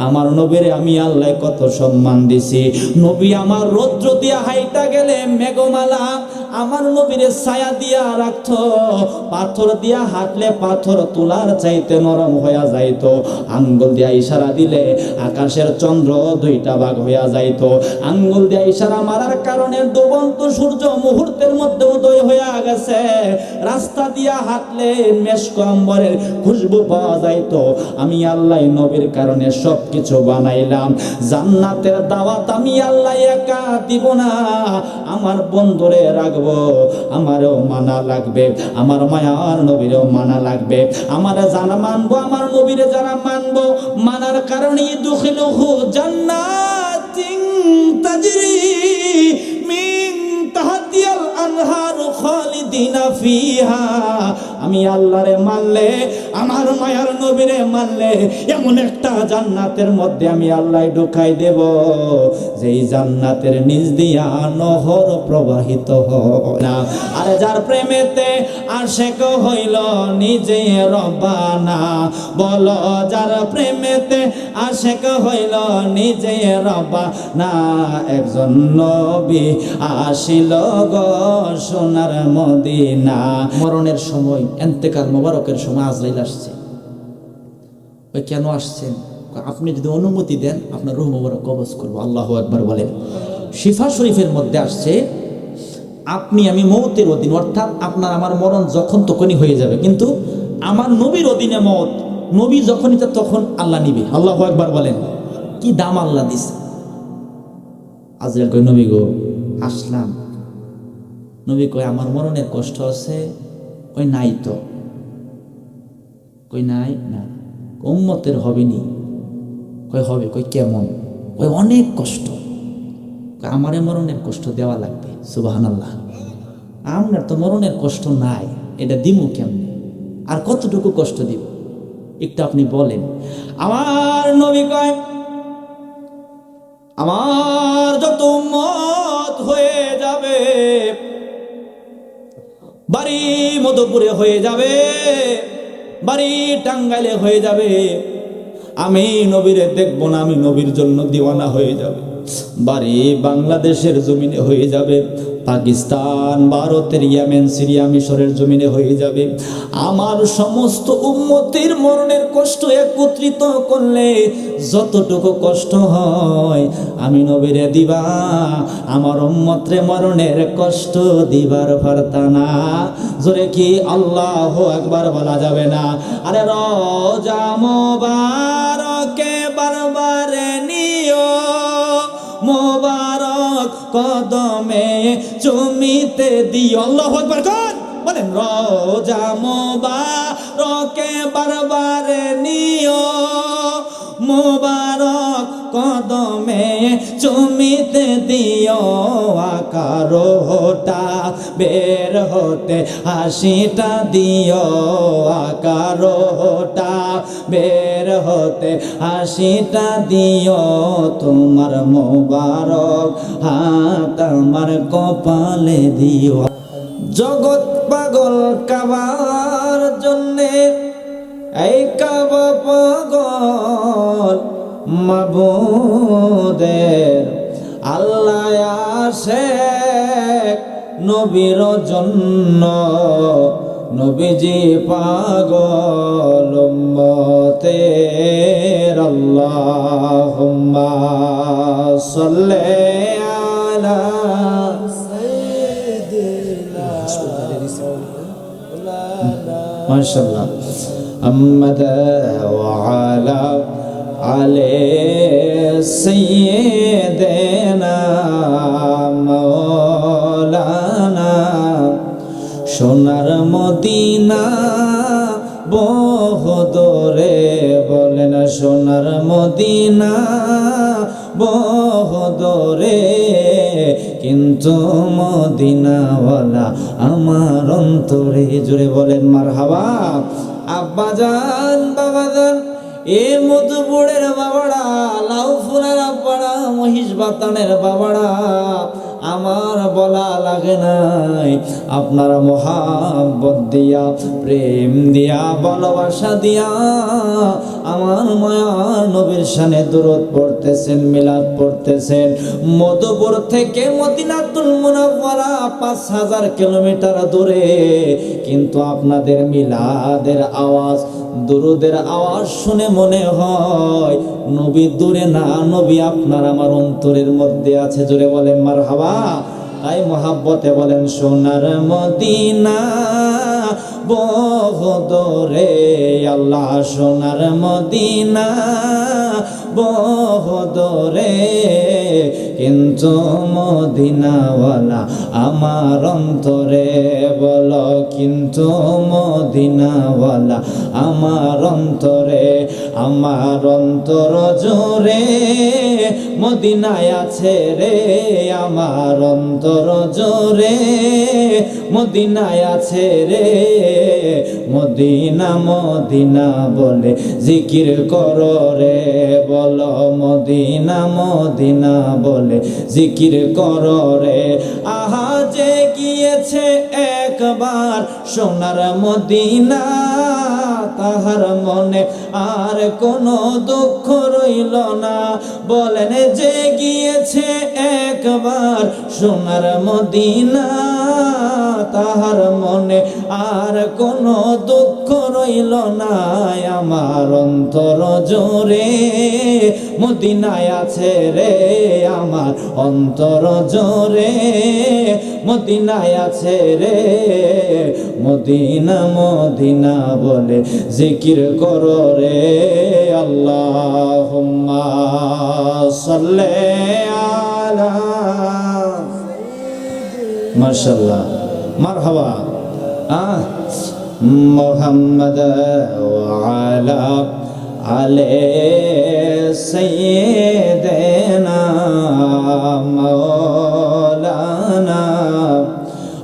আমার নবীরে আমি আল্লাহ কত সম্মান দিছি। নবী আমার রৌদ্র দিয়া হাইটা গেলে মেঘমালা আমার নবীরে ছায়া দিয়া রাখতো, পাথর দিয়া হাঁটলে পাথর তুলার চাইতে নরম হইয়া যাইতো, আঙ্গুল দিয়া ইশারা দিলে আকাশের চন্দ্র দুইটা ভাগ হইয়া যাইতো, আঙ্গুল দিয়া ইশারা মারার কারণে ডুবন্ত সূর্য মুহূর্তের মধ্যে উদয় হইয়া গেছে, রাস্তা দিয়া হাঁটলে মেশক আম্বরের খুশবু পাওয়া যাইতো। আমি আল্লাহ নবীর কারণে সবকিছু বানাইলাম। জান্নাতের দাওয়াত আমি আল্লাহ একা দিব না, আমার বন্ধুরে রাখবো, আমারও মানা লাগবে, আমার মায়ার নবীরও মানা লাগবে। আমার যারা মানবো, আমার নবীরে যারা মানবো, মানার কারণে দুখিলুহু জান্নাতিন তাজরি মিন তাহতিহাল আনহারু খালিদিনা ফিহা। আমি আল্লাহরে মানলে, আমার মায়ার নবীরে মানলে এমন একটা জান্নাতের মধ্যে আমি আল্লাহ ঢুকাই দেব, যেই জান্নাতের নিচ দিয়া নহর প্রবাহিত হয় না। আরে যার প্রেমেতে আশেক হইল নিজে রব্বানা, বলো যার প্রেমেতে আশেক হইল নিজে রব্বানা। একজন নবী আসিল গো সোনার মদিনা। মরণের সময়, ইন্তেকাল মোবারকের সময় আজরাইল আসছে। ওই কেন আসছেন? আপনি যদি অনুমতি দেন আপনার রূহ মোবারক কবজ করবো। আল্লাহু আকবার বলেন। শিফা শরীফের মধ্যে আসছে, আপনি আমি মৌতের অধীন, অর্থাৎ আপনার আমার মরণ যখন তখনই হয়ে যাবে, কিন্তু আমার নবীর অধীনে মত, নবী যখনই তা তখন আল্লাহ নিবে। আল্লাহু আকবার বলেন। কি দাম আল্লাহ দিছে। আজরাইল কই, নবী গো আসলাম। নবী কয় আমার মরণের কষ্ট আছে। কই নাই তো। কই নাই না, উম্মতের হবেনি। কই হবে। কই কেমন? কই অনেক কষ্ট। আমারে মরণের কষ্ট দেওয়া লাগবে। সুবহানাল্লাহ। আপনার তো মরণের কষ্ট নাই, এটা দিমু কেমনে? আর কতটুকু কষ্ট দিব একটু আপনি বলেন। আমার নবী কয় আমার যত উম্মত হয়ে যাবে, বাড়ি মধুপুরে হয়ে যাবে, বাড়ি টাঙ্গাইলে হয়ে যাবে, আমি নবীরে দেখবো না, আমি নবীর জন্য দিওয়ানা হয়ে যাবে। বাড়ি বাংলাদেশের জমিনে হয়ে যাবে, পাকিস্তান, ভারতের, ইয়েমেন, সিরিয়া, মিশরের জমিনে হয়ে যাবে। আমার সমস্ত উম্মতের মরণের কষ্ট একত্রিত করলে যতটুকু কষ্ট হয় আমি নবীরে দিবা, আমার উম্মতরে মরণের কষ্ট দিবার পারতা না। জোরে কি আল্লাহু আকবার বলা যাবে না? আরে রোজা মোবারকে বারবারে নিও, মোবারক কদমে চুমিতে দিও। আল্লাহু আকবার বলেন। রোজা মোবারকে বারবারে নিও, মোবারক কদমে চুমিতে দিও। আকারোটা বের হতে হাসিটা দিও, আকারোটা বের হতে হাসিটা দিও। তোমার মোবারক হাত আমার কপালে দিও। জগৎ পাগল কাবার জন্যে, এই কাবা পাগল মাবুদের। আল্লাহ আসে নবীর জন্য, নবীজি পাগল উম্মতের। আল্লাহুম্মা সাল্লি আলা মাশাআল্লাহ মুহাম্মাদ ওয়া আলা আলি সাইয়্যিদিনা মাওলানা। সোনার মদিনা বহুদূরে, বলেন সোনার মদিনা বহুদূরে, কিন্তু মদিনাওয়ালা আমার অন্তরে। জুড়ে বলেন মারহাবা। আব্বাজান বাবাজান, এ মধুপুরের বাবাড়া, লাউফুলার আব্বাড়া, মহিষ বাতানের বাবাড়া, আমার বলা লাগে নাই, আপনারা মোহাব্বত দিয়া, প্রেম দিয়া, ভালোবাসা দিয়া আমার মায়ার নবীর শানে দুরূদ পড়তেছেন, মিলাদ পড়তেছেন। মধুপুর থেকে মদিনাতুল মুনাওয়ারা 5000 কিলোমিটার দূরে, কিন্তু আপনাদের মিলাদের আওয়াজ, দুরুদের আওয়াজ শুনে মনে হয় নবী দূরে না, নবী আপনার আমার অন্তরের মধ্যে আছে। জোরে বলেন মারহাবা। তাই মোহাব্বতে বলেন সোনার মদিনা বহুদূরে আল্লাহ, সোনার মদিনা বহুদূরে, কিন্তু মদিনাওয়ালা আমার অন্তরে। বলো কিন্তু মদিনাওয়ালা আমার অন্তরে, আমার অন্তর জোরে মদিনায় আছে রে, আমার অন্তর জোরে মদিনায় আছে রে। মদিনা মদিনা বলে জিকির করো রে, বলো মদিনা মদিনা বলে জিকির করো রে। আহা যে গিয়েছে একবার সোনার মদিনা, তাহার মনে আর কোনো দুঃখ রইল না। বলেন যে গিয়েছে একবার সোনার মদিনা, তাহার মনে আর কোনো দুঃখ রইল না। আমার অন্তর জোরে মদিনায় আছে রে, আমার অন্তর জোরে মদিনায় আছে রে। মদিনা মদিনা বলে জিকির করো রে। আল্লাহুম্মা সাল্লি আলা, মাশাআল্লাহ, মারহাবা। মুহাম্মদ ওয়া আলা আলে সাইয়্যিদিনা মাওলানা,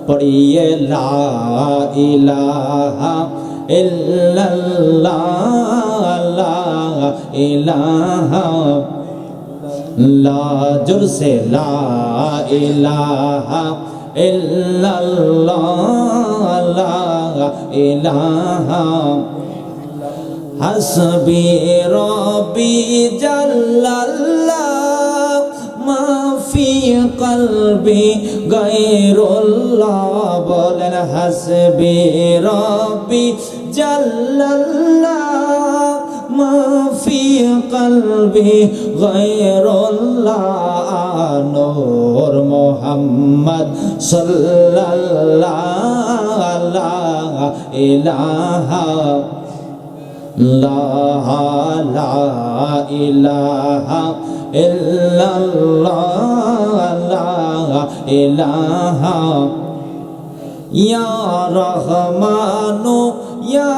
পড়িয়ে লা ইলাহা ইল্লাল্লাহ, লা ইলাহা লা, জোর সে লা ইলাহা ইল্লাল্লাহ, লা ইলাহা। হাসবি রব্বি জাল্লাল্লাহ, মা ফি কলবি গায়রুল্লাহ। বলেন হাসবি রব্বি জাল্লাল্লাহ, মা ফি কলবি গায়রুল্লাহ। নূর মুহাম্মদ সাল্লাল্লাহু লা ইলাহা, লা ইলাহা ইল্লাল্লাহ, লা ইলাহা। ইয়া রহমানু ইয়া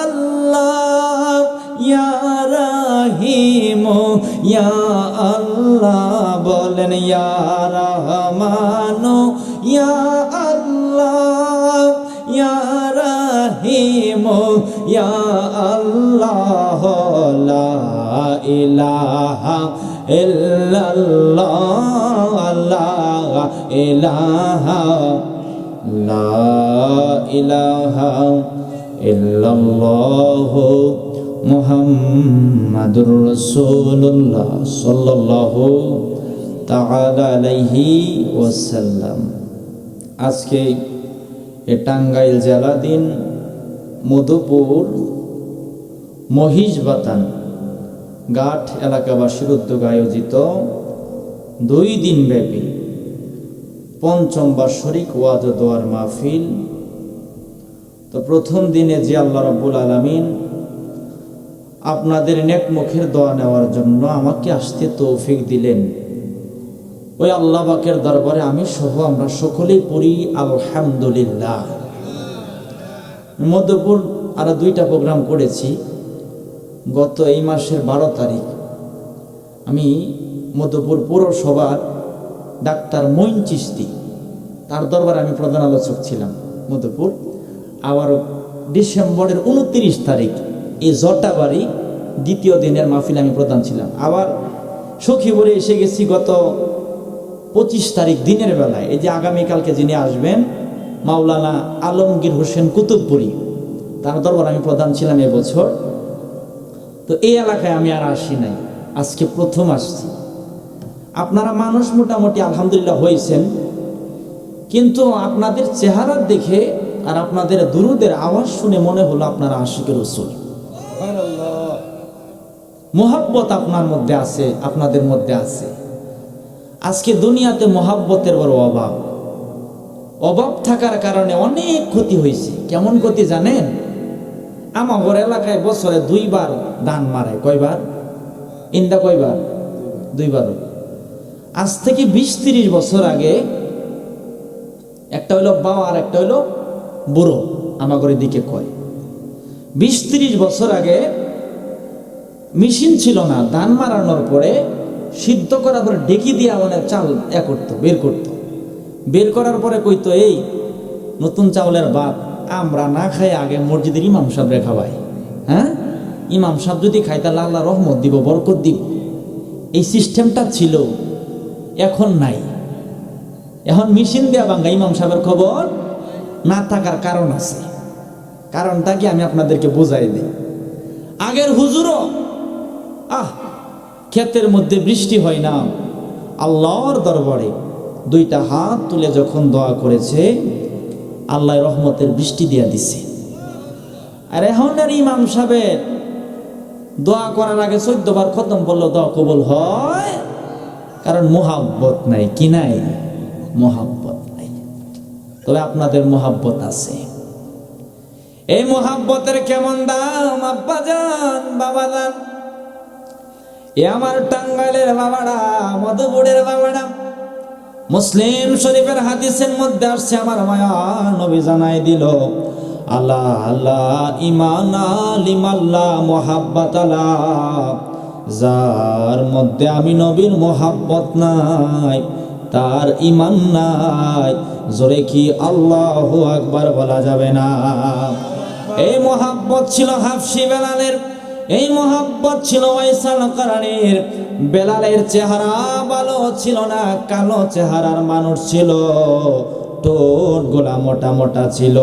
আল্লাহ, ইয়া রাহিমু ইয়া আল্লাহ। বলেন ইয়া রহমানু ইয়া আল্লাহ, ইয়া রাহিমু ইয়া আল্লাহ, লা ইলাহা ইল্লাল্লাহ, লা ইলাহা, লা ইলাহা ইল্লাল্লাহ মুহাম্মাদুর রাসূলুল্লাহ সাল্লাল্লাহু তাআলা আলাইহি ওয়াসাল্লাম। আজকে টাঙ্গাইল জেলাধীন মধুপুর মহিষবাতান ঘাট এলাকাবাসীর উদ্যোগে আয়োজিত 2 দিন ব্যাপী পঞ্চম বার্ষিক ওয়াজ ও দোয়ার মাহফিল। তো প্রথম দিনে যে আল্লাহ রাব্বুল আলামিন আপনাদের নেক মুখের দোয়া নেওয়ার জন্য আমাকে আসতে তৌফিক দিলেন, ওই আল্লাহ পাকের দরবারে আমি সহ আমরা সকলেই পড়ি আলহামদুলিল্লাহ। মধ্যপুর আরো 2টা প্রোগ্রাম করেছি। গত এই মাসের 12 তারিখ আমি মধ্যপুর পৌরসভার ডাক্তার মঈন চিশতি, তার দরবারে আমি প্রধান আলোচক ছিলাম মধ্যপুর। আবার ডিসেম্বরের 29 তারিখ এই জটাবাড়ি 2য় দিনের মাহফিল আমি প্রধান ছিলাম। আবার সখীপুরে এসে গেছি গত 25 তারিখ দিনের বেলায়, এই যে আগামীকালকে যিনি আসবেন মাওলানা আলমগীর হোসেন কুতুবপুরি, তার দরবার আমি প্রধান ছিলাম এবছর। তো এই এলাকায় আমি আর আসি নাই, আজকে প্রথম আসছি। আপনারা মানুষ মোটামুটি আলহামদুলিল্লাহ হয়েছেন, কিন্তু আপনাদের চেহারা দেখে আর আপনাদের দুরুদের আওয়াজ শুনে মনে হলো আপনারা আশিকে রাসূল। মোহাব্বত আপনার মধ্যে আছে, আপনাদের মধ্যে আছে। আজকে দুনিয়াতে মোহাব্বতের বড় অভাব। অভাব থাকার কারণে অনেক ক্ষতি হয়েছে। কেমন ক্ষতি জানেন? আমার এলাকায় বছরে 2 বার দান মারায়। কয়বার? ইন্দা কয়বার? 2 বার। আজ থেকে 20-30 বছর আগে একটা হইলো বাবা আর একটা হইলো বুড়ো, আমার দিকে কয়। 20-30 বছর আগে মেশিন ছিল না, ধান মারানোর পরে সিদ্ধ করার পরে ডেকি দিয়ে আমাদের চাল করতো, বের করার পরে কইতো, এই নতুন চাউলের ভাত আমরা না খাই আগে মসজিদের ইমাম সাহেবরে খাওয়াই। হ্যাঁ, ইমাম সাহেব যদি খাই তাহলে আল্লাহ রহমত দিব, বরকত দিব। এই সিস্টেমটা ছিল, এখন নাই। এখন মেশিন দেয়া ভাঙ্গা। ইমাম সাহেবের খবর না থাকার কারণ আছে। কারণটা কি আমি আপনাদেরকে বুঝাই দিই। আগের হুজুরও ক্ষেতের মধ্যে বৃষ্টি হয় না, আল্লাহর দরবারে 2টা হাত তুলে যখন দোয়া করেছে, আল্লাহ রহমতের বৃষ্টি দিয়া দিছে। আর এখনের ইমাম সাহেবের দোয়া করার আগে 14 বার খতম বললো দোয়া কবুল হয়, কারণ মোহাব্বত নাই। কি নাই? মোহাব্বত নাই। তবে আপনাদের মোহাব্বত আছে। এই মোহাব্বতের কেমন দাম আব্বা জান, বাবা জান, এ আমার টাঙ্গাইলের বাবারা, মধুপুরের বাবারা, মুসলিম শরীফের হাদিসের মধ্যে আসছে, আমার মায়া নবী জানাই দিল, আল্লাহ আল্লাহ ইমান আলিমাল্লাহ মোহাব্বত আল্লাহ, যার মধ্যে আমি নবীর মোহাব্বত নাই তার ইমান নাই। জোরে কি আল্লাহু আকবার বলা যাবে না? এই মোহাব্বত ছিল হাফসি বেলালের, এই মোহাব্বত ছিল ওয়াইসাল কারণীর। বেলালের চেহারা ভালো ছিল না, কালো চেহারার মানুষ ছিল, ঠোঁট গোলা মোটা মোটা ছিল,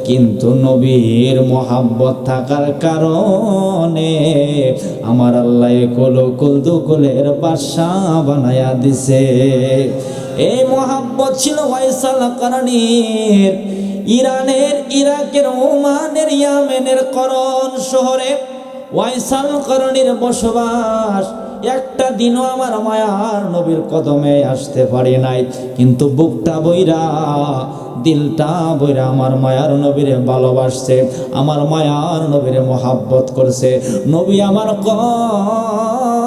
কিন্তু নবীর মোহাব্বত থাকার কারণে আমার আল্লাহ কুলদুকুলের বাদশা বানায়া দিছে। এই মোহাব্বত ছিল ওয়াইসাল কারণীর। ইরানের, ইরাকের, ওমানের, ইয়ামেনের করন শহরে ওয়াইসাল কারণীর বসবাস। একটা দিনও আমার মায়ার নবীর কদমে আসতে পারি নাই, কিন্তু বুকটা বইরা, দিলটা বইরা আমার মায়ার নবীরে ভালোবাসছে, আমার মায়ার নবীরে মোহাব্বত করছে। নবী আমার কয়,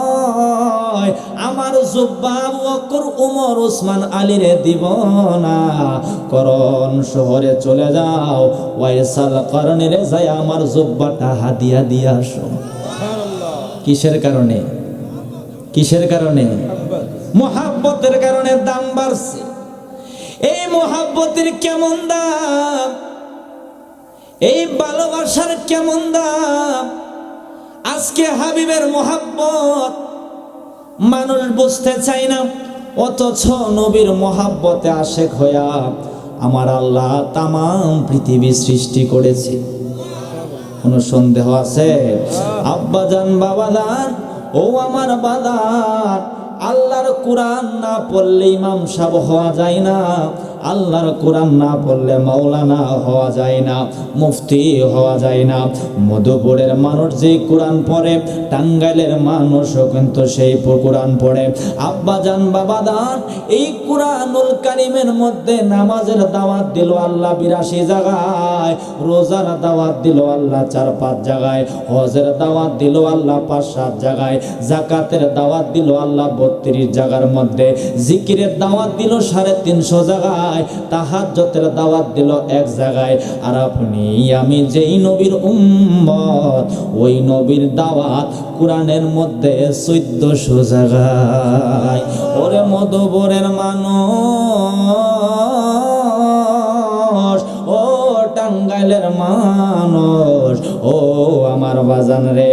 আমার জুব্বা আবু বকর, উমর, উসমান, আলীরে দিব না, করণ শহরে চলে যাও, ওয়াইসাল কারণীর যাই আমার জুব্বাটা হাদিয়া দিয়ে আসো। কিসের কারণে? কিসের কারণে? মোহাব্বতের কারণে দাম বাড়ছে। এই মোহাব্বতের কেমন দাম, এই ভালোবাসার কেমন দাম। আজকে হাবিবের মোহাব্বত মানুষ বুঝতে চায় না, অথচ নবীর মোহাব্বতে আশেক হইয়া আমার আল্লাহ তামাম পৃথিবী সৃষ্টি করেছে। কোনো সন্দেহ আছে? আব্বা জান, বাবা জান, ও আমার বাদান, আল্লাহর কোরআন না পড়লে ইমাম সাহেব হওয়া যায় না, আল্লাহর কোরআন না পড়লে মাওলানা হওয়া যায় না, মুফতি হওয়া যায় না। মধুপুরের মানুষ যে কোরআন পড়ে, টাঙ্গাইলের মানুষও কিন্তু সেই কোরআন পড়ে। আব্বা জান, বাবা দান, এই কোরআনুল কারিমের মধ্যে নামাজের দাওয়াত দিল আল্লাহ 82 জায়গায়, রোজার দাওয়াত দিল আল্লাহ 4-5 জায়গায়, হজের দাওয়াত দিল আল্লাহ 5-7 জায়গায়, যাকাতের দাওয়াত দিল আল্লাহ 32 জায়গার মধ্যে, জিকিরের দাওয়াত দিল 350 জায়গায়, তাহাজ্জুদের দাওয়াত দিল 1 জায়গায়। আর আপনি আমি যেই নবীর উম্মত, ওই নবীর দাওয়াত কোরআনের মধ্যে 1400 জায়গায়। ওরে মধুপুরের মানুষ, ও টাঙ্গাইলের মানুষ, ও আমার বাজান রে,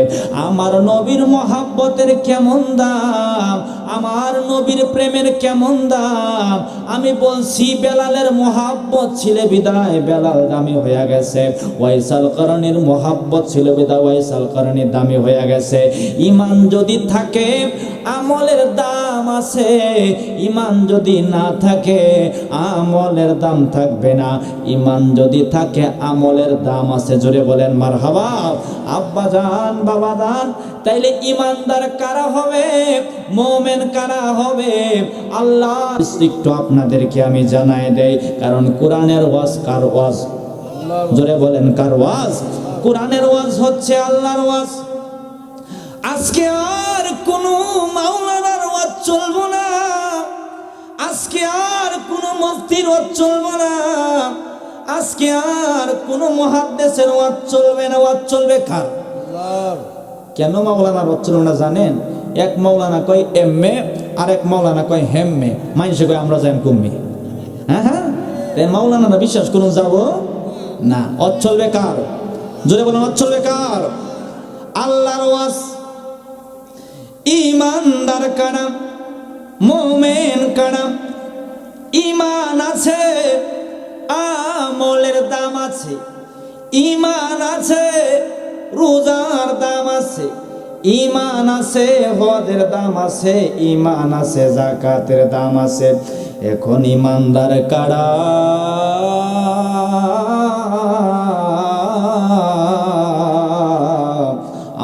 আমার নবীর মোহাব্বতের কেমন দাম। আমার নবীর প্রেমের কেমন দাম। আমি বলছি বেলালের মোহাব্বত ছিল বিদায় বেলাল দামি হয়ে গেছে, ওয়াইসাল করণীর মোহাব্বত ছিল বিদায় ওয়াইসাল করণী দামি হয়ে গেছে। ইমান যদি থাকে আমলের দাম আছে, ইমান যদি না থাকে আমলের দাম থাকবে না। ইমান যদি থাকে আমলের দাম আছে। জোরে বলেন মারহাবা। আব্বাজান বাবাজান, তাইলে ইমানদার কারা হবে, মুমিন কারা হবে? আল্লাহ একটু আপনাদেরকে আমি জানাই দেই, কারণ কোরআনের ওয়াজ কার ওয়াজ? জোরে বলেন কার ওয়াজ? কোরআনের ওয়াজ হচ্ছে আল্লাহর ওয়াজ। আজকে আর কোনো মাওলানার ওয়াজ চলবো না, আজকে আর কোনো মুফতির ওয়াজ চলবো না, আজকে আর কোনো মুহাদ্দিসের ওয়াজ চলবে না। ওয়াজ চলবে কার? আল্লাহর। কেন মাওলানার ওয়াজ চলবে না জানেন? এক মাওলানা কয় এমএ, আর এক মাওলানা কয় হেমমে। মানুষে কয় আমরা যাই কুম্মি। হ্যাঁ হ্যাঁ, এই মাওলানা বিশ্বাস করুন যাব না। ওয়াজ চলবে কার? জোরে বলেন ওয়াজ চলবে কার? আল্লাহর ওয়াজ। ইমানদার কারা, মুমিন কারা? ইমান আছে, আমলের দাম আছে। ইমান আছে, রোজার দাম আছে। ইমান আছে, হজের দাম আছে। ইমান আছে, যাকাতের দাম আছে। এখন ইমানদার কারা?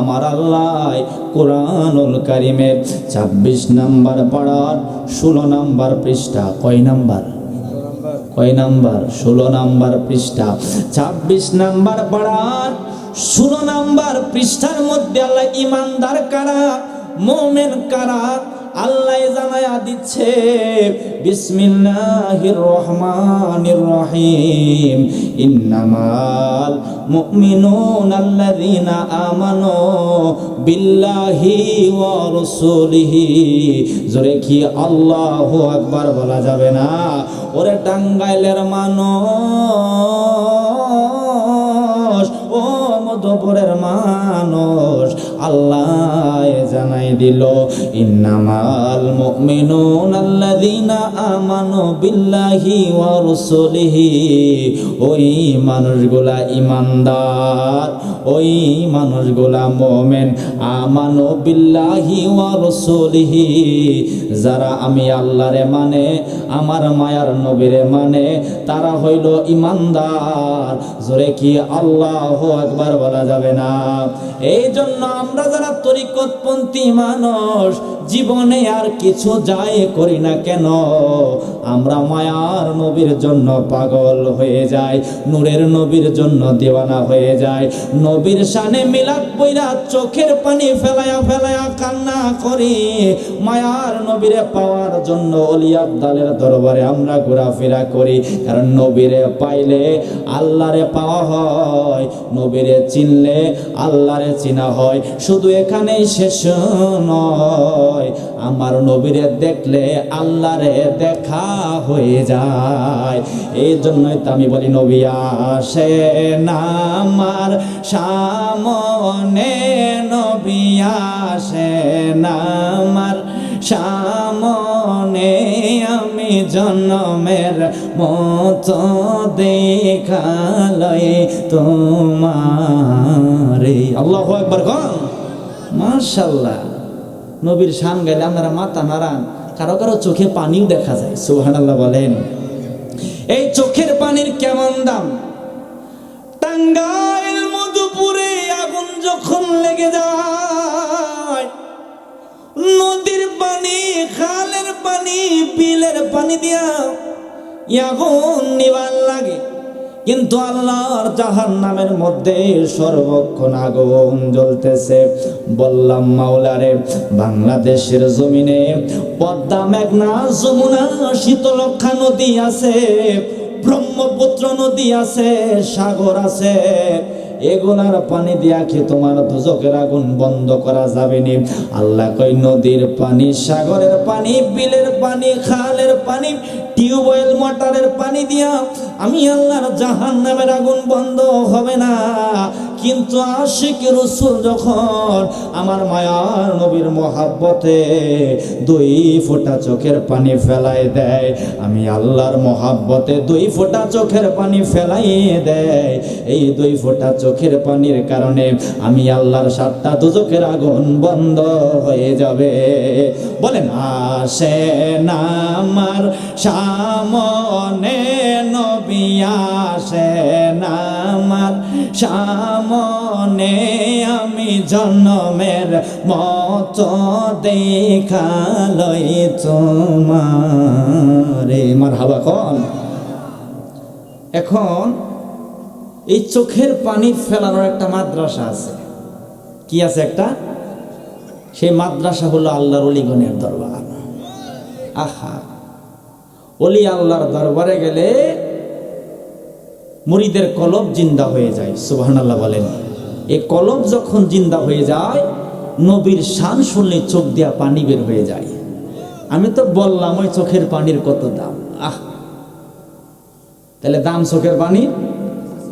আমার আল্লাহ কোরআনুল কারীমের 26 নম্বর পারার 16 নম্বর পৃষ্ঠা, কয় নম্বর? 16 নম্বর পৃষ্ঠা, 26 নম্বর পারার 16 নম্বর পৃষ্ঠার মধ্যে আল্লাহ ইমানদার কারা, মুমিন কারা আল্লাহ জানায়া দিচ্ছে। বিসমিল্লাহির রহমানির রহিম। ইন্নামাল মুমিনুনা আল্লাযীনা আমানু বিল্লাহি ওয়া রাসূলিহি। জোরে কি আল্লাহু আকবার বলা যাবে না? ওরে টাঙ্গাইলের মানুষ, ও মধুপুরের মানুষ, আল্লাহ জানাই দিল ইন্নামাল মুমিনুনা আল্লাযীনা আমানু বিল্লাহি ওয়া রাসূলিহি। ওই মানুষগুলা ইমানদার, ওই মানুষগুলা মুমিন। আমানু বিল্লাহি ওয়া রাসূলিহি, যারা আমি আল্লাহরে মানে, আমার মায়ার নবীরে মানে, তারা হইল ইমানদার। জোরে কি আল্লাহু আকবার বলা যাবে না? এই জন্য আমরা যারা তরিকতপন্থী মানুষ জীবনে আর কিছু যাই করি না কেন, আমরা মায়ার নবীর জন্য পাগল হয়ে যাই, নূরের নবীর জন্য দেওয়ানা হয়ে যায়। নবীর শানে মিলাদ পইরা চোখের পানি ফেলায়া ফেলায়া কান্না করি। মায়ার নবীরে পাওয়ার জন্য ওলি আব্দালের দরবারে আমরা ঘোরাফেরা করি, কারণ নবীরে পাইলে আল্লাহরে পাওয়া হয়, নবীরে চিনলে আল্লাহরে চিনা হয়। শুধু এখানেই শেষ নয়, আমার নবীরে দেখলে আল্লাহরে দেখা হয়ে যায়। এই জন্যই তো আমি বলি নবী আসেন আমার সামনে, নবী আসেন আমার সামনে, আমি জন্মের মতো দেখালই তোমারে। আল্লাহু আকবার কোন। মাশাআল্লাহ, নবীর শান গাইলে আপনারা মাথা নাড়ান, কারো কারো চোখে পানিও দেখা যায়। সুবহানাল্লাহ বলেন। এই চোখের পানির কেমন দাম! টাঙ্গাইল মধুপুরে আগুন যখন লেগে যায়, নদীর পানি, খালের পানি, বিলের পানি দিয়া আগুন নিভান লাগে, কিন্তু আল্লাহর জাহান্নামের মধ্যে সর্বক্ষণ আগুন জ্বলতেছে। বললাম মাওলারে, বাংলাদেশের জমিনে পদ্মা, মেঘনা, যমুনা, শীতলক্ষা নদী আছে, ব্রহ্মপুত্র নদী আছে, সাগর আছে, এগুলার পানি দিয়া কি তোমার দুজকের আগুন বন্ধ করা যাবে নি? আল্লাহ কই নদীর পানি, সাগরের পানি, বিলের পানি, খালের পানি, টিউবওয়েল মোটরের পানি দিয়া আমি আল্লাহর জাহান্নামের আগুন বন্ধ হবে না। কিন্তু আশিক রাসূল যখন আমার মায়ার নবীর মহাব্বতে 2 ফোঁটা চোখের পানি ফেলাই দেয়, আমি আল্লাহর মহাব্বতে 2 ফোঁটা চোখের পানি ফেলাইয়ে দেয়। এই 2 ফোঁটা চোখের পানির কারণে আমি আল্লাহর 7টা দোজখের আগুন বন্ধ হয়ে যাবে। বলেন, আসেন আমার সামনে নবী, আসেন আমার সামনে, আমি জন্মের মতো দেখালই তোমারে। মারহাবা কোন। এখন এই চোখের পানি ফেলানোর একটা মাদ্রাসা আছে। কি আছে একটা? সেই মাদ্রাসা হলো আল্লাহর ওলিগণের দরবার। আহা, ওলি আল্লাহর দরবারে গেলে মুরিদের কলব জিন্দা হয়ে যায়। সুবহানাল্লাহ বলেন। এই কলব যখন জিন্দা হয়ে যায়, নবীর শান শুনলে চোখ দিয়া পানি বের হয়ে যায়। আমি তো বললাম ওই চোখের পানির কত দাম। তাহলে দাম চোখের পানি।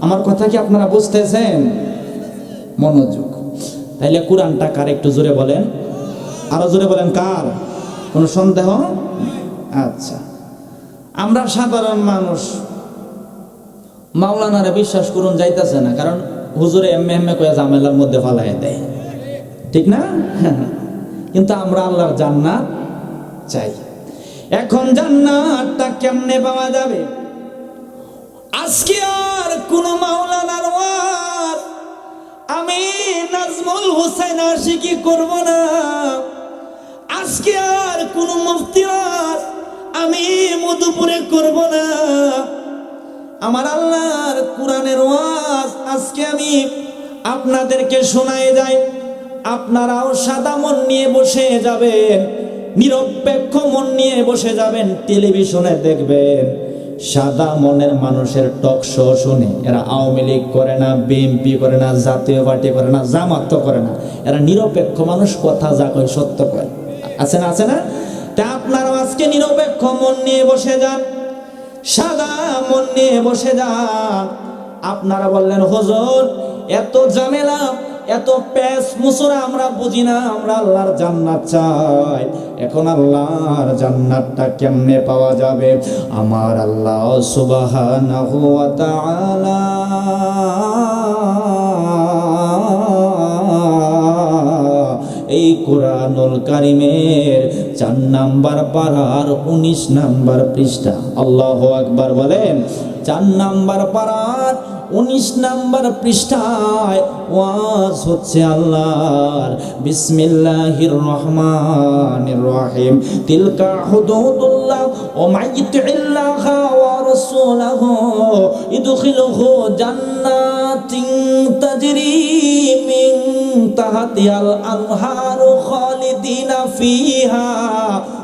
আমার কথা কি আপনারা বুঝতেছেন? মনোযোগ। তাইলে কোরআনটা কার একটু জোরে বলেন, আরো জোরে বলেন কার? কোনো সন্দেহ? আচ্ছা, আমরা সাধারণ মানুষ মাওলানারে বিশ্বাস করুন যাইতেছে না, কারণ হুজুরে এমএ এমএ কয়ে ঝামেলার মধ্যে ফালাই দেয়, ঠিক না? কিন্তু আমরা আল্লাহর জান্নাত চাই। এখন জান্নাতটা কেমনে পাওয়া যাবে? আজকে আর কোন মাওলানার ওয়াজ আমি নাজমুল হোসেন আশিকি করব না। আজকে আর কোন মুফতি ওয়াজ আমি মধুপুরে করব না। আমার আল্লাহর কোরআনের ওয়াজ আজকে আমি আপনাদেরকে শোনায় যাই। আপনারাও সাদা মন নিয়ে বসে যাবেন, নিরপেক্ষ মন নিয়ে বসে যাবেন, টেলিভিশনে দেখবেন সাদা মনের মানুষের টক শো শুনে। এরা আওয়ামী লীগ করে না, বিএনপি করে না, জাতীয় পার্টি করে না, জামাত করে না, এরা নিরপেক্ষ মানুষ, কথা যা কয় সত্য কয়। আছে না? আছে না? তা আপনারাও আজকে নিরপেক্ষ মন নিয়ে বসে যান, সাদা মন নিয়ে বসে যান। আপনারা বললেন হুজুর এত ঝামেলা, এত পেশ মুসরা আমরা বুঝি না, আমরা আল্লাহর জান্নাত চাই। এখন আল্লাহর জান্নাতটা কেমনে পাওয়া যাবে? আমার আল্লাহ সুবহানাহু ওয়া তাআলা এই কোরআনুল কারীমের 4 নাম্বার পারার 19 নাম্বার পৃষ্ঠা, আল্লাহু আকবার বলেন, 4 নাম্বার পারার 19 নাম্বার পৃষ্ঠায় ওয়াজ হচ্ছে আল্লাহর। বিসমিল্লাহির রহমানির রহিম। তিলকা হুদুদুল্লাহ ওয়া মাইয়ুতিল্লাহা ওয়া রাসূলুহু ইদখিলুহু জান্নাতিন তাজরি মিন তাহতিহাল আনহারু খালিদিনা ফিহা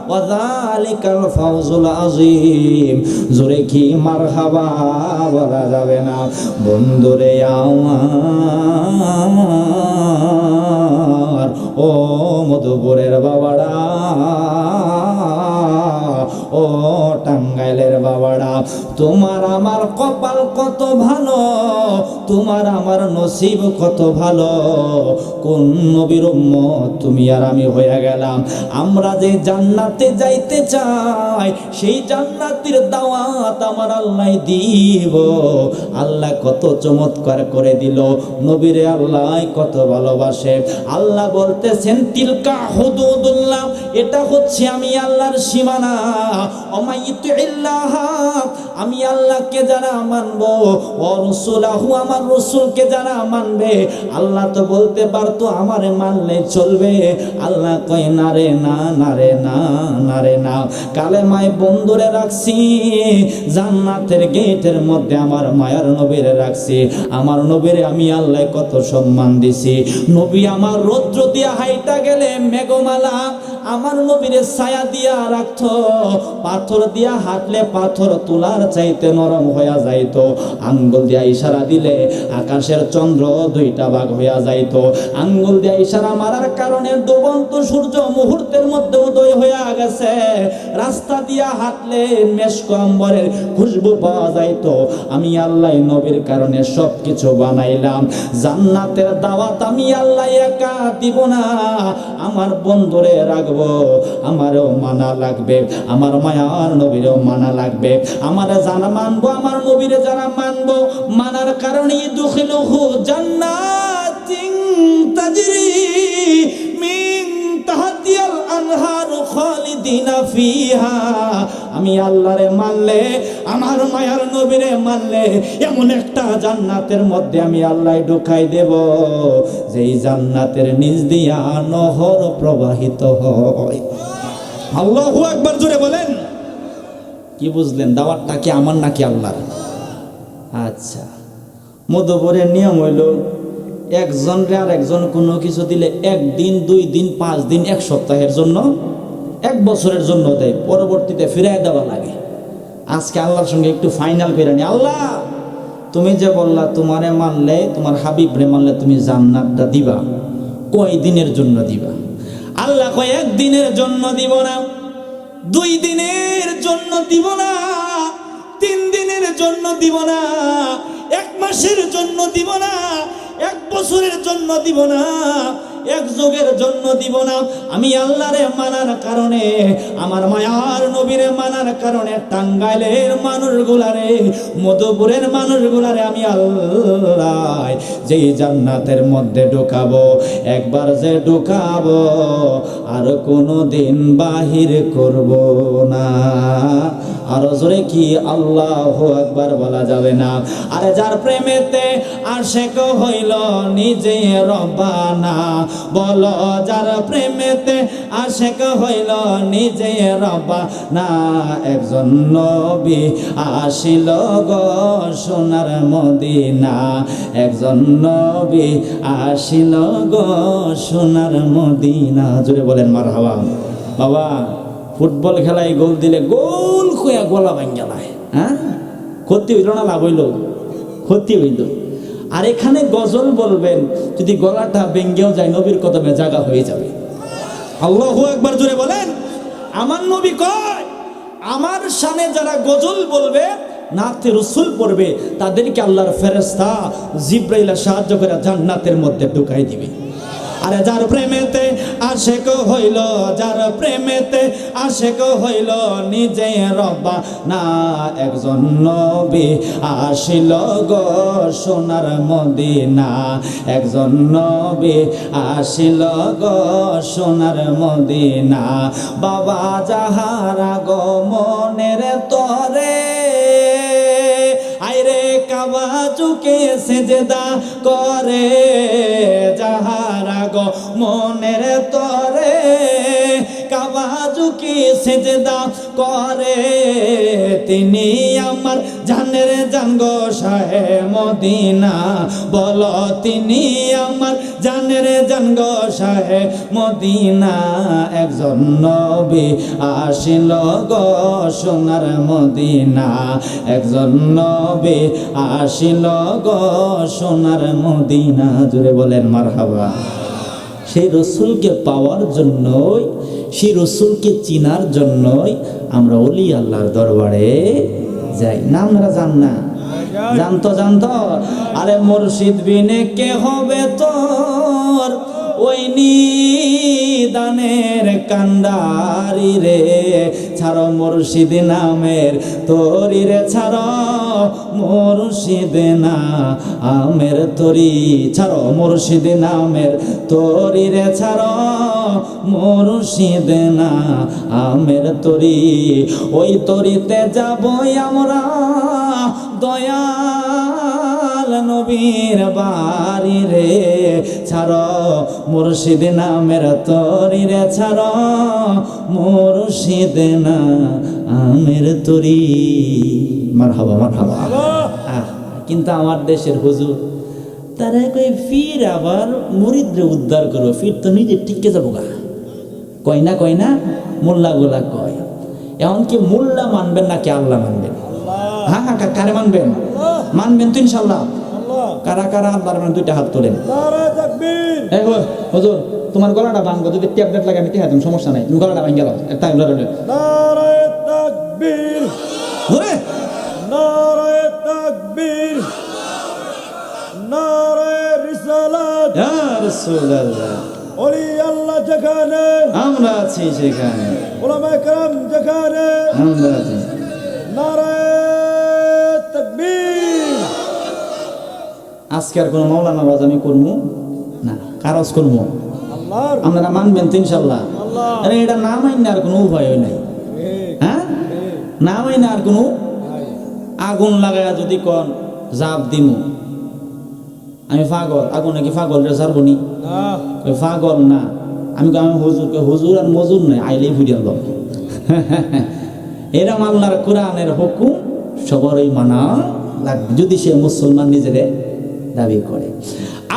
ওয়া যালিকাল ফাওজুল আযীম। জোরে কি মারহাবা বলা যাবে না? বন্ধুরে আমার, ও মধুপুরের বাবারা, ও টাঙ্গাইলের বাবারা, তোমার আমার কপাল কত ভালো, তোমার আমার নসিব কত ভালো। কোন নবীর উম্মত তুমি আর আমি হয়ে গেলাম। আমরা যে জান্নাতে যাইতে চাই, সেই জান্নাতের দাওয়াত আমার আল্লাহ দিব। আল্লাহ কত চমৎকার করে দিল, নবীরে আল্লাহ কত ভালোবাসে। আল্লাহ বলতেছেন তিলকা হুদুদুল্লাহ, এটা হচ্ছে আমি আল্লাহর সীমানা। আমি আল্লাহকে যারা মানবো, ও রাসূলুহু আমার রাসূলকে যারা মানবে। আল্লাহ তো বলতে পারতো আমারে মানলে চলবে, আল্লাহ কয় না রে না, না রে না, না রে না। কালেমায় বন্ধুরে রাখছি, জান্নাতের গেটের মধ্যে আমার মায়ার নবীরে রাখছি। আমার নবীরে আমি আল্লাহ কত সম্মান দিছি। নবী আমার রৌদ্র দিয়া হাইটা গেলে মেঘমালা আমার নবীরে ছায়া দিয়া রাখতো, পাথর দিয়া হাঁটলে পাথর তুলার চাইতে নরম হইয়া যাইতো, আঙ্গুল দিয়া ইশারা দিলে আকাশের চন্দ্র দুইটা ভাগ হইয়া যাইতো, আঙ্গুল দিয়া ইশারা মারার কারণে ডুবন্ত সূর্য মুহূর্তের মধ্যে উদয় হইয়া গেছে, রাস্তা দিয়া হাঁটলে মেশক আম্বরের খুশবু পাওয়া যাইতো। আমি আল্লাহ নবীর কারণে সবকিছু বানাইলাম। জান্নাতের দাওয়াত আমি আল্লাহ একা দিব না, আমার বন্ধুরে রাখবো, আমারও মানা লাগবে, আমার মায়ার নবীরও মানা লাগবে। আমার যারা মানবো, আমার নবীরে যারা মানবো, মানার কারণে দুখিলুহু জান্নাতিন তাজরি মিন তাহতিহাল আনহার খালিদিনা ফিহা। আমি আল্লাহরে মানলে, আমার মায়ার নবীরে মানলে, এমন একটা জান্নাতের মধ্যে আমি আল্লাহ ঢুকাই দেব, যেই জান্নাতের নিচ দিয়া নহর প্রবাহিত হয়। আল্লাহু আকবার, জোরে বলেন। কি বুঝলেন? দাওয়াতটা কি আমার নাকি আল্লাহর? আচ্ছা, মধুপুরের নিয়ম হইল একজনরে আর একজন কোনো কিছু দিলে 1 দিন 2 দিন 5 দিন 1 সপ্তাহের জন্য 1 বছরের জন্য দেয়, পরবর্তীতে ফিরাই দেওয়া লাগে। আজকে আল্লাহর সঙ্গে একটু ফাইনাল করে নি। আল্লাহ, তুমি যে বললা তোমারে মানলে, তোমার হাবিবরে মানলে তুমি জান্নাতটা দিবা, কয় দিনের জন্য দিবা? আল্লাহ কয় 1 দিনের জন্য দিব না, 2 দিনের জন্য দিব না, 3 দিনের জন্য দিব না, 1 মাসের জন্য দিব না, 1 বছরের জন্য দিব না, 1 যুগের জন্য দিব না। আমি আল্লাহরে মানার কারণে, আমার মায়ার নবীরে মানার কারণে টাঙ্গাইলের মানুষগুলারে, মধুপুরের মানুষগুলারে আমি আল্লাহ যেই জান্নাতের মধ্যে ঢুকাবো, একবার যে ঢুকাবো আর কোনো দিন বাহির করব না। আরো জোরে কি আল্লাহু আকবার বলা যাবে না? আরে যার প্রেমেতে আশেক হইল নিজে রব্বানা, বলো যার প্রেমেতে আশেক হইল নিজে রব্বানা। একজন নবী আসিল গো সোনার মদিনা, একজন নবী আসিল গো সোনার মদিনা। জোরে বলেন মারহাবা। বাবা, ফুটবল খেলায় গোল দিলে গোল খুঁয়া গলা ভাঙ্গা যায়, হ্যাঁ? ক্ষতি হইল না লাভ হইল? ক্ষতি হইল। আর এখানে গজল বলবেন, যদি গলাটা ভেঙ্গেও যায় নবীর কদমে জায়গা হয়ে যাবে। আল্লাহু আকবার, জোরে বলেন। আমার নবী কয়, আমার শানে যারা গজল বলবে, নাতে রসুল পড়বে, তাদেরকে আল্লাহর ফেরেশতা জিবরাইল সাহায্য করে জান্নাতের মধ্যে ঢুকাই দিবে। আরে যার প্রেমেতে আশেক হইল, যার প্রেমেতে আশেক হইল নিজে রব্বানা, একজন নবী আসিল গো সোনার মদিনা, একজন নবী আসিল গো সোনার মদিনা। বাবা যাহার আগমনের তরে আইরে কাবা চুকে সেজদা করে, যাহার আগমনের তরে কাবা চুকে সেজদা করে, তিনি আমার জানের জান গো শাহে মদিনা। বলো তিনি আমার জানের জান গো শাহে মদিনা। একজন নবী আসিল গো সোনার মদিনা, একজন নবী আসিল গো সোনার মদিনা। জুড়ে বলেন মারহাবা। সেই রসুলকে পাওয়ার জন্যই, সেই রসুলকে চিনার জন্যই আমরা ওলি আল্লাহর দরবারে যাই না। আপনারা যান না? জানতো জানতো। আরে মুর্শিদ বিনে কে হবে তোর, ওই নিদানের কান্ডারি রে, ছাড়ো মুর্শিদ নামের তরি রে, ছাড়ো মুর্শিদ না আমের তরি, ছাড়ো মুর্শিদ নামের তরি রে, ছাড়ো মুর্শিদ না আমের তরি। ওই তরিতে যাবই আমরা দয়াল নবীর বাড়ি রে, ছাড়ো মুর্শিদ নামের তরি রে, ছাড়ো মুর্শিদ না আমের তরি। মারহাবা মারহাবা। কিন্তু আমার দেশের হুজুর তারা কই ফির আবার মুরিদরে উদ্ধার করো, ফির তো নিজে টিকে যাবো গা। কয় না মোল্লাগুলা কয়। এমনকি মোল্লা মানবেন নাকি আল্লাহ মানবেন? হ্যাঁ হ্যাঁ, কারে মানবেন? মানবেন তো ইনশাল্লাহ? কারা কারা আল্লাহর মানে দুইটা হাত তোলেন। এই হুজুর, তোমার গলাটা ভাঙবো, যদি ট্যাবলেট লাগে আমি টিহা দিম, সমস্যা নাই, তুমি গলাটা ভাঙ গেল একটা নারায়ে তাকবীর, নারায়ে তাকবীর, নারায়ে রিসালাত, ইয়া রাসূলুল্লাহ। ওলি আল্লাহ যেখানে আমরা আছি, সেখানে উলামায়ে কেরাম যেখানে আমরা আছি, নারায়ে তাকবীর। আজকে আর কোন মাওলানা ওয়াজ আমি করবো না, কারজ করবো আল্লাহর। আপনারা মানবেন তো ইনশাআল্লাহ? আরে এটা না মাইনা আর কোনো উপায় নাই। হ্যাঁ, না মাইনা আর কোনো, আগুন লাগায়া যদি কোন জাপ দিমু, আমি পাগল, আগুন নাকি পাগল রে ছাড়বনি? পাগল না আমি, হুজুরকে হুজুর আর মজুর নাই, আইলেই ভুলিয়া ল। এরম আল্লাহর কোরআনের হুকুম সবারই মানা লাগবে, যদি সে মুসলমান নিজেরে দাবি করে।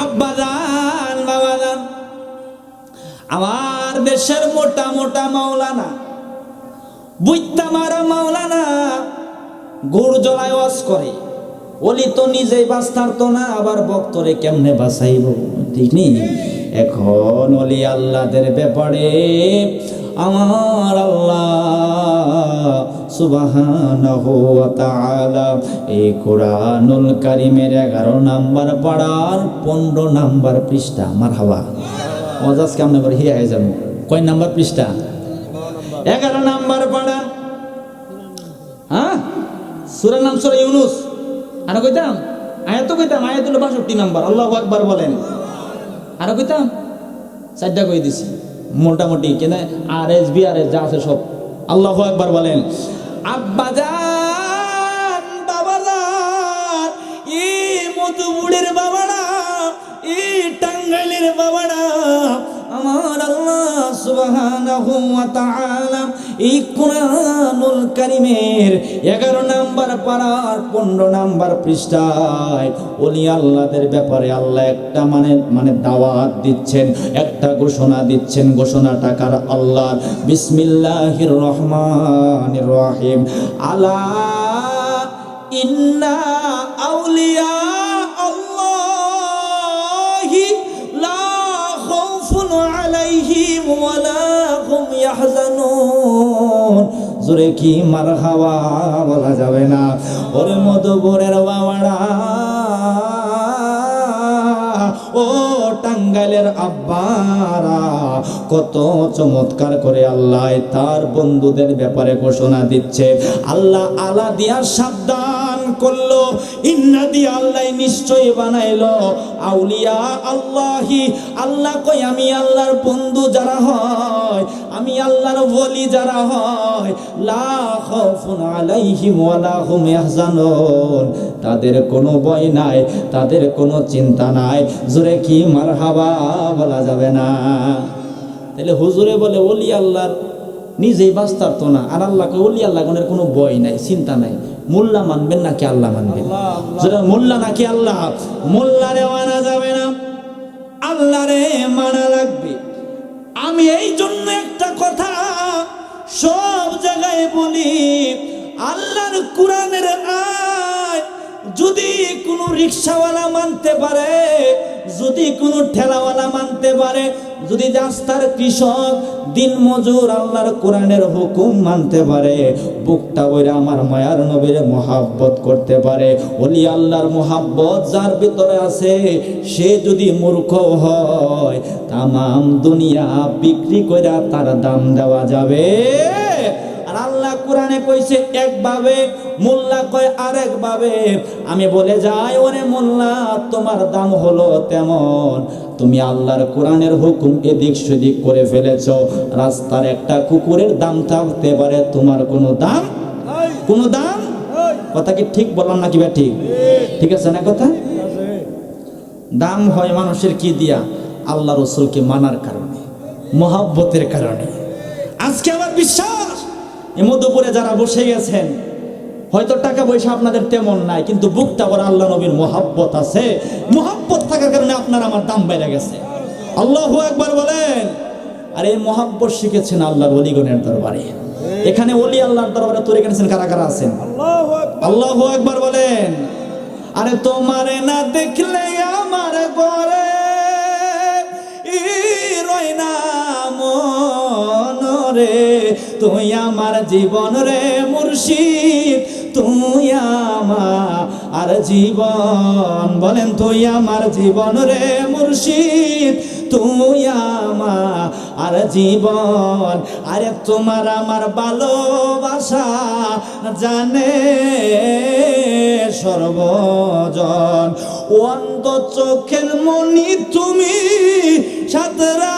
আব্বাজান বাবাজান, আমার দেশের মোটা মোটা মাওলানা, বুইত্তা মারা মাওলানা গুড় জ্বলায় ওয়াজ করে। ওলি তো নিজেই বাঁচতারতো না, আবার বক্তরে কেমনে বাঁচাইব, ঠিক নেই? এখন ওলি আল্লাহদের ব্যাপারে আমার আল্লাহ সুবহানাহু ওয়া তাআলা এই কোরআনুল কারীমের 11 নাম্বার পাড়ার 15 নাম্বার পৃষ্ঠা, মারহাবা ওয়াজ কেমনে করে হিয়া হয়ে যাব। কয় নাম্বার পৃষ্ঠা? 11 নাম্বার পাড়া। হ্যাঁ, সূরার নাম সূরা ইউনূস। আর কইতাম আয়াত, কইতাম আয়াতুল 62 নাম্বার। আল্লাহু আকবার বলেন। আর কইতাম চারটা কই দিছি মোটামুটি, কেন আর এস বি আর এস যা আছে সব। আল্লাহু আকবার বলেন। আব্বাজান বাবাজান, ই মধুপুরের বাবারা, ই টাঙ্গাইলের বাবারা, আমার আল্লাহ সুবহানাহু ওয়া তাআলা এই কোরআনুল কারীমের 11 নাম্বার পারার 15 নাম্বার পৃষ্ঠায় ওলি আল্লাহদের ব্যাপারে আল্লাহ একটা মানে দাওয়াত দিচ্ছেন, একটা ঘোষণা দিচ্ছেন। ঘোষণাটা কার? আল্লাহ। বিসমিল্লাহির রহমানির রহিম। আলা ইন্না আউলিয়া আল্লাহি লা খাউফুন আলাইহিম ওয়া লা হুম ইয়াহজানুন। জোরে কি মারহাবা বলা যাবে না? ওরে মধুপুরের বাবারা, ও টাঙ্গাইলের আব্বারা, কত চমৎকার করে আল্লাহ তার বন্ধুদের ব্যাপারে ঘোষণা দিচ্ছে। আল্লাহ আলা দিয়া সাবধান করলো, ইন্না দিয়া আল্লাহ নিশ্চয়ই বানাইলো আউলিয়া আল্লাহি। আল্লাহ কই আমি আল্লাহর বন্ধু যারা হয়, আমি আল্লাহর ওলি যারা হয়, লা খাউফুন আলাইহিম ওয়া লা হুম ইয়াহজানুন, তাদের কোনো ভয় নাই, তাদের কোনো চিন্তা নাই। জোরে কি মারহাবা বলা যাবে না? তাহলে হুজুরে বলে ওলি আল্লাহর নিজেই বাঁচতারতো না, আর আল্লাহকে ওলি আল্লাহ গণের কোনো ভয় নাই, চিন্তা নাই। মোল্লা মানবেন নাকি আল্লাহ মানবেন? মোল্লা নাকি আল্লাহ? মোল্লারে মানা যাবে না, আল্লাহরে মানা লাগবে। আমি এই জন্য একটা কথা সব জায়গায় বলি, আল্লাহর কোরআনের আয়াত যদি কোনো রিকশাওয়ালা মানতে পারে, যদি কোনো ঠেলাওয়ালা মানতে পারে, যদি রাস্তার কৃষক দিন মজুর আল্লাহর কোরআনের হুকুম মানতে পারে, বুকটা বইরা আমার মায়ার নবীর মোহাব্বত করতে পারে, ওলি আল্লাহর মোহাব্বত যার ভিতরে আছে, সে যদি মূর্খ হয়, তামাম দুনিয়া বিক্রি কইরা তার দাম দেওয়া যাবে। আর আল্লাহ কোরআনে কইছে একভাবে, মোল্লা কয় আরেক ভাবে। আমি বলে যাই, ওরে মোল্লা, তোমার দাম হলো তেমন, তুমি আল্লাহর কোরআনের হুকুম এদিক সেদিক করে ফেলেছো। রাস্তার একটা কুকুরের দাম থাকতে পারে, তোমার কোনো দাম, কোনো দাম। কথা কি ঠিক বললাম নাকি বা? ঠিক, ঠিক আছে না কথা? দাম হয় মানুষের কি দিয়া? আল্লাহ রসুলকে মানার কারণে, মোহাব্বতের কারণে। আজকে আমার বিশ্বাস, এই মধুপুরে যারা বসে গেছেন, হয়তো টাকা পয়সা আপনাদের তেমন নাই, কিন্তু বুকটা ওর আল্লাহ নবীর মোহাব্বত আছে। মোহাব্বত থাকার কারণে আপনার আমার দাম বেড়ে গেছে। আল্লাহু আকবার বলেন। আর এই মহাব্বত শিখেছেন আল্লাহর ওলিগণের দরবারে। এখানে ওলি আল্লাহর দরবারে তৈরি করেছেন কারা কারা আছেন? আল্লাহু আকবার বলেন। আরে তোমারে না দেখলে আমার ঘরে রয় না মনরে, তুই আমার জীবন রে মুর্শিদ, তুই আমার জীবন। বলেন তুই আমার জীবন রে মুর্শিদ, তুই আমার জীবন। আরে তোমার আমার ভালোবাসা জানে সর্বজন, অন্ত চোখের মনি তুমি সাতরা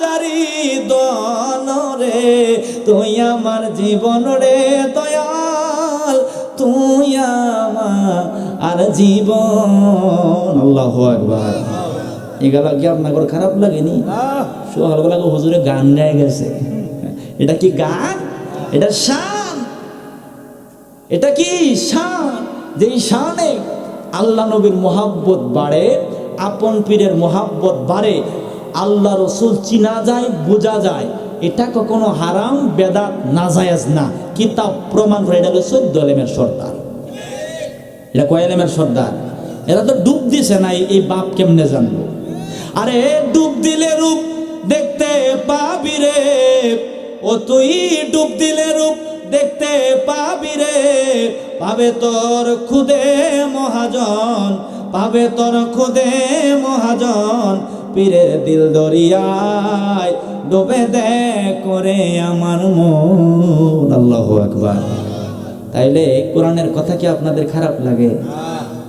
জারি দন রে, তুই আমার জীবন রে দয়াল, তুই আমার জীবন। আল্লাহু আকবার। এগুলো কি আপনার খারাপ লাগেনি? সোহালবেলা হুজুরে গান গায়ে গেছে। এটা কি গান? এটা শান। এটা কি শান? যে শানে আল্লাহ নবীর মোহাব্বত বাড়ে, আপন পীরের মোহাব্বত বাড়ে, আল্লাহ রসুল চিনা যায়, বোঝা যায়। এটা কখনো হারাম বেদাত নাজায়েজ না, কিতাব প্রমাণ করে। এটা হলো 14 আলেমের সর্দার। এটা কয় আলেমের সর্দার? এরা তো ডুব দিছে না, এই বাপ কেমনে জানবো? আরে ডুব দিলে রূপ দেখতে পাবি রে, ও তুই ডুব দিলে রূপ দেখতে পাবি রে, পাবে তোর খুদে মহাজন, পাবে তোর খুদে মহাজন, পীরের দিল দরিয়ায় ডুবে দে করে আমার মন। আল্লাহু আকবার। তাইলে কোরআনের কথা কি আপনাদের খারাপ লাগে?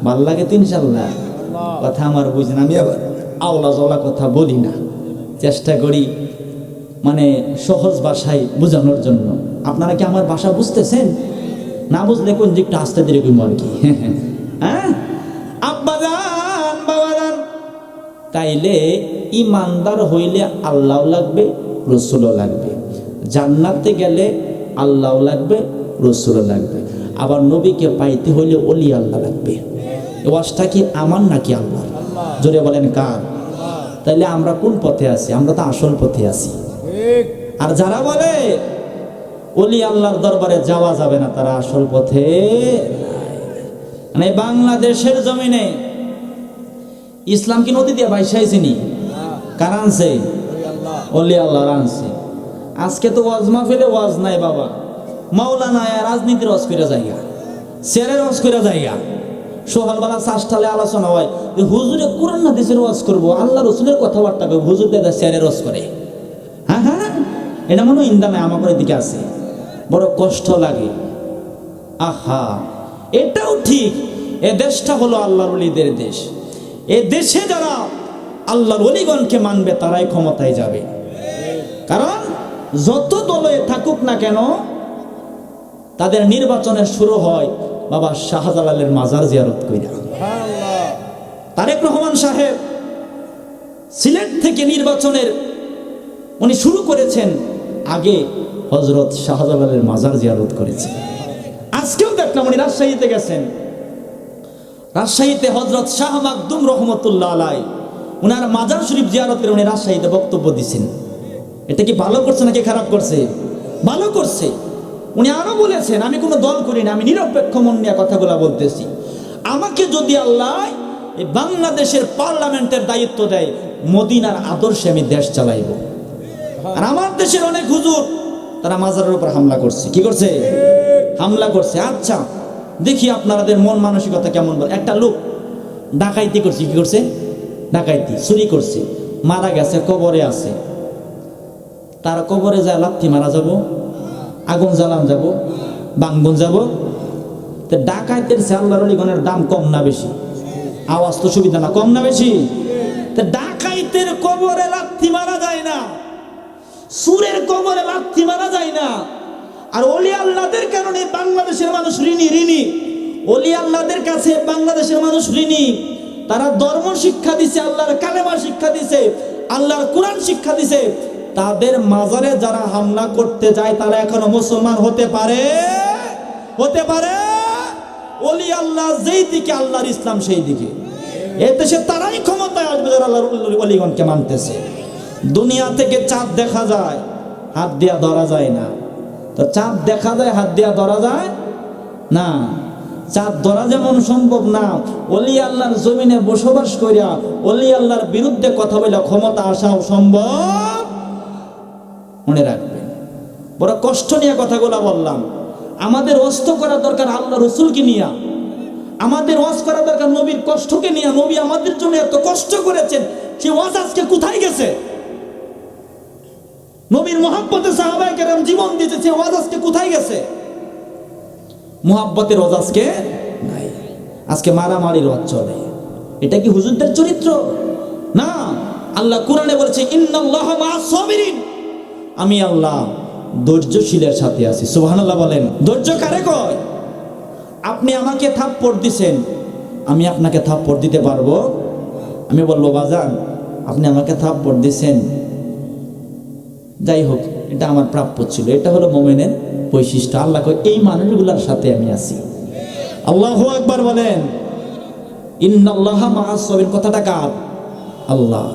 ভাল লাগে তো ইনশাআল্লাহ। কথা আমার বুঝেন, আমি আবার আওলা জওলা কথা বলি না, চেষ্টা করি মানে সহজ ভাষায় বোঝানোর জন্য। আপনারা কি আমার ভাষা বুঝতেছেন? না বুঝলে কোন দিকটা আসতে দেরি কইব আর কি। হ্যাঁ আব্বাজান বাবাজান, তাইলে ইমানদার হইলে আল্লাহ লাগবে, রসুলও লাগবে। জান্নাতে গেলে আল্লাহ লাগবে, রসুলও লাগবে। আবার নবীকে পাইতে হইলে ওলি আল্লাহ লাগবে। এই ওয়াজটা কি আমার নাকি আল্লাহ? জোরে বলেন কার? তাইলে আমরা কোন পথে আছি? আমরা তো আসল পথে আছি। আর যারা বলে ওলি আল্লাহর দরবারে যাওয়া যাবে না, তারা আসল পথে। মানে বাংলাদেশের জমিনে ইসলাম কি নদী দিয়ে বাইসাইছিনি? কার আনছে? ওলি আল্লাহর আনছে। আজকে তো ওয়াজ মাহফিলে ওয়াজ নাই বাবা, মাওলানা রাজনীতির ওয়াজ করে জায়গা, শেরের ওয়াজ করে জায়গা। সোহালবেলা চাষটালে আলোচনা হয় যে হুজুরে কোরআন হাদিসের ওয়াজ করবো, আল্লাহ রসুলের কথাবার্তা করবো, হুজুর দাদা শেরের ওয়াজ করে। হ্যাঁ হ্যাঁ, এটা মনে হয় ইন্দা নাই, আমার দিকে আছে। বড় কষ্ট লাগে। আহা, এটাও ঠিক, এ দেশটা হলো আল্লাহর ওলিদের দেশ। এ দেশে যারা আল্লাহর ওলিগণকে মানবে তারাই ক্ষমতায় যাবে। কারণ যত দলে থাকুক না কেন, তাদের নির্বাচনের শুরু হয় বাবা শাহজালালের মাজার জিয়ারত কইরা। তারেক রহমান সাহেব সিলেট থেকে নির্বাচনের উনি শুরু করেছেন, আগে হযরত শাহজালালের মাজার জিয়ারত করেছেন। আজকেও দেখলাম উনি রাজশাহীতে গেছেন। রাজশাহীতে হযরত শাহ মাকদুম রহমতুল্লাহ আলাই উনার মাজার শরীফ জিয়ারত করে উনি রাজশাহীতে বক্তব্য দিচ্ছেন। এটা কি ভালো করছে নাকি খারাপ করছে? ভালো করছে। উনি আরো বলেছেন, আমি কোনো দল করি না, আমি নিরপেক্ষ মন নিয়ে কথাগুলো বলতেছি। আমাকে যদি আল্লাহ এই বাংলাদেশের পার্লামেন্টের দায়িত্ব দেয়, মদিনার আদর্শে আমি দেশ চালাইব। আর আমার দেশের অনেক হুজুর তারা মাজারের উপর হামলা করছে। কি করছে? হামলা করছে। আচ্ছা দেখি আপনাদের মন মানসিকতা কেমন। একটা লোক ডাকাইতি করছে। কি করছে? ডাকাইতি, চুরি করছে, মারা গেছে, কবরে আছে। তার কবরে যায় লাথি মারা যাব, আগুন জ্বালান যাব, বাঙ্গন যাব। তো ডাকাইতের চেয়ে আল্লাহর ওলিগণের দাম কম না বেশি? আওয়াজ তো সুবিধা না, কম না বেশি? তো ডাকাইতের কবরে লাথি মারা যায় না, সুরের কবরে লাথি মারা যায় না। আর ওলি আল্লাহদের কারণে বাংলাদেশের মানুষ ঋণী। ওলি আল্লাহদের কাছে বাংলাদেশের মানুষ ঋণী। তারা ধর্ম শিক্ষা দিছে, আল্লাহর কালেমা শিক্ষা দিছে, আল্লাহর কোরআন শিক্ষা দিছে। তাদের মাজারে যারা হামলা করতে যায় তারা এখনো মুসলমান হতে পারে? হতে পারে? ওলি আল্লাহ যেই দিকে, আল্লাহর ইসলাম সেই দিকে। এ দেশে তারাই ক্ষমতায় আসবে যারা আল্লাহর ওলিগণকে মানতেছে। দুনিয়া থেকে চাঁদ দেখা যায়, হাত দিয়া ধরা যায় না। তো চাঁদ দেখা যায়, হাত দিয়া ধরা যায় না। চাঁদ ধরা যেমন সম্ভব না, ওলি আল্লাহর জমিনে বসবাস করিয়া ওলি আল্লাহর বিরুদ্ধে কথা বলে ক্ষমতা আসাও সম্ভব। মনে রাখবেন, বড় কষ্ট নিয়ে কথাগুলো বললাম। আমাদের অস্ত করা দরকার আল্লাহ রসুলকে নিয়ে, আমাদের ওয়াজ করা দরকার নবীর কষ্টকে নিয়ে। নবী আমাদের জন্য এত কষ্ট করেছেন, সে ওয়াজ আজকে কোথায় গেছে? নবীর মুহাব্বতে সাহাবায়ে কেরাম জীবন দিয়েছে, সে ওয়াজ আজকে কোথায় গেছে? মুহাব্বতের ওয়াজ আজকে নাই, আজকে মারামারির ওয়াজ চলে। এটা কি হুজুরদের চরিত্র? না। আল্লাহ কোরআনে বলেছে ইন্নাল্লাহা মা'আস সাবিরিন, আমি আল্লাহ ধৈর্যশীলের সাথে আছি। সুবহানাল্লাহ বলেন। ধৈর্য কারে কয়? আপনি আমাকে থাপ্পড় দিছেন, আমি আপনাকে থাপ্পড় দিতে পারবো? আমি বলবো বাজান আপনি আমাকে থাপ্পড় দিছেন, যাই হোক এটা আমার প্রাপ্য ছিল। এটা হলো মুমিনের বৈশিষ্ট্য। আল্লাহ কয় এই মানুষগুলোর সাথে আমি আছি। আল্লাহু আকবার বলেন। ইন্নাল্লাহা মা'আস সাবিরিন কথাটা কার? আল্লাহ।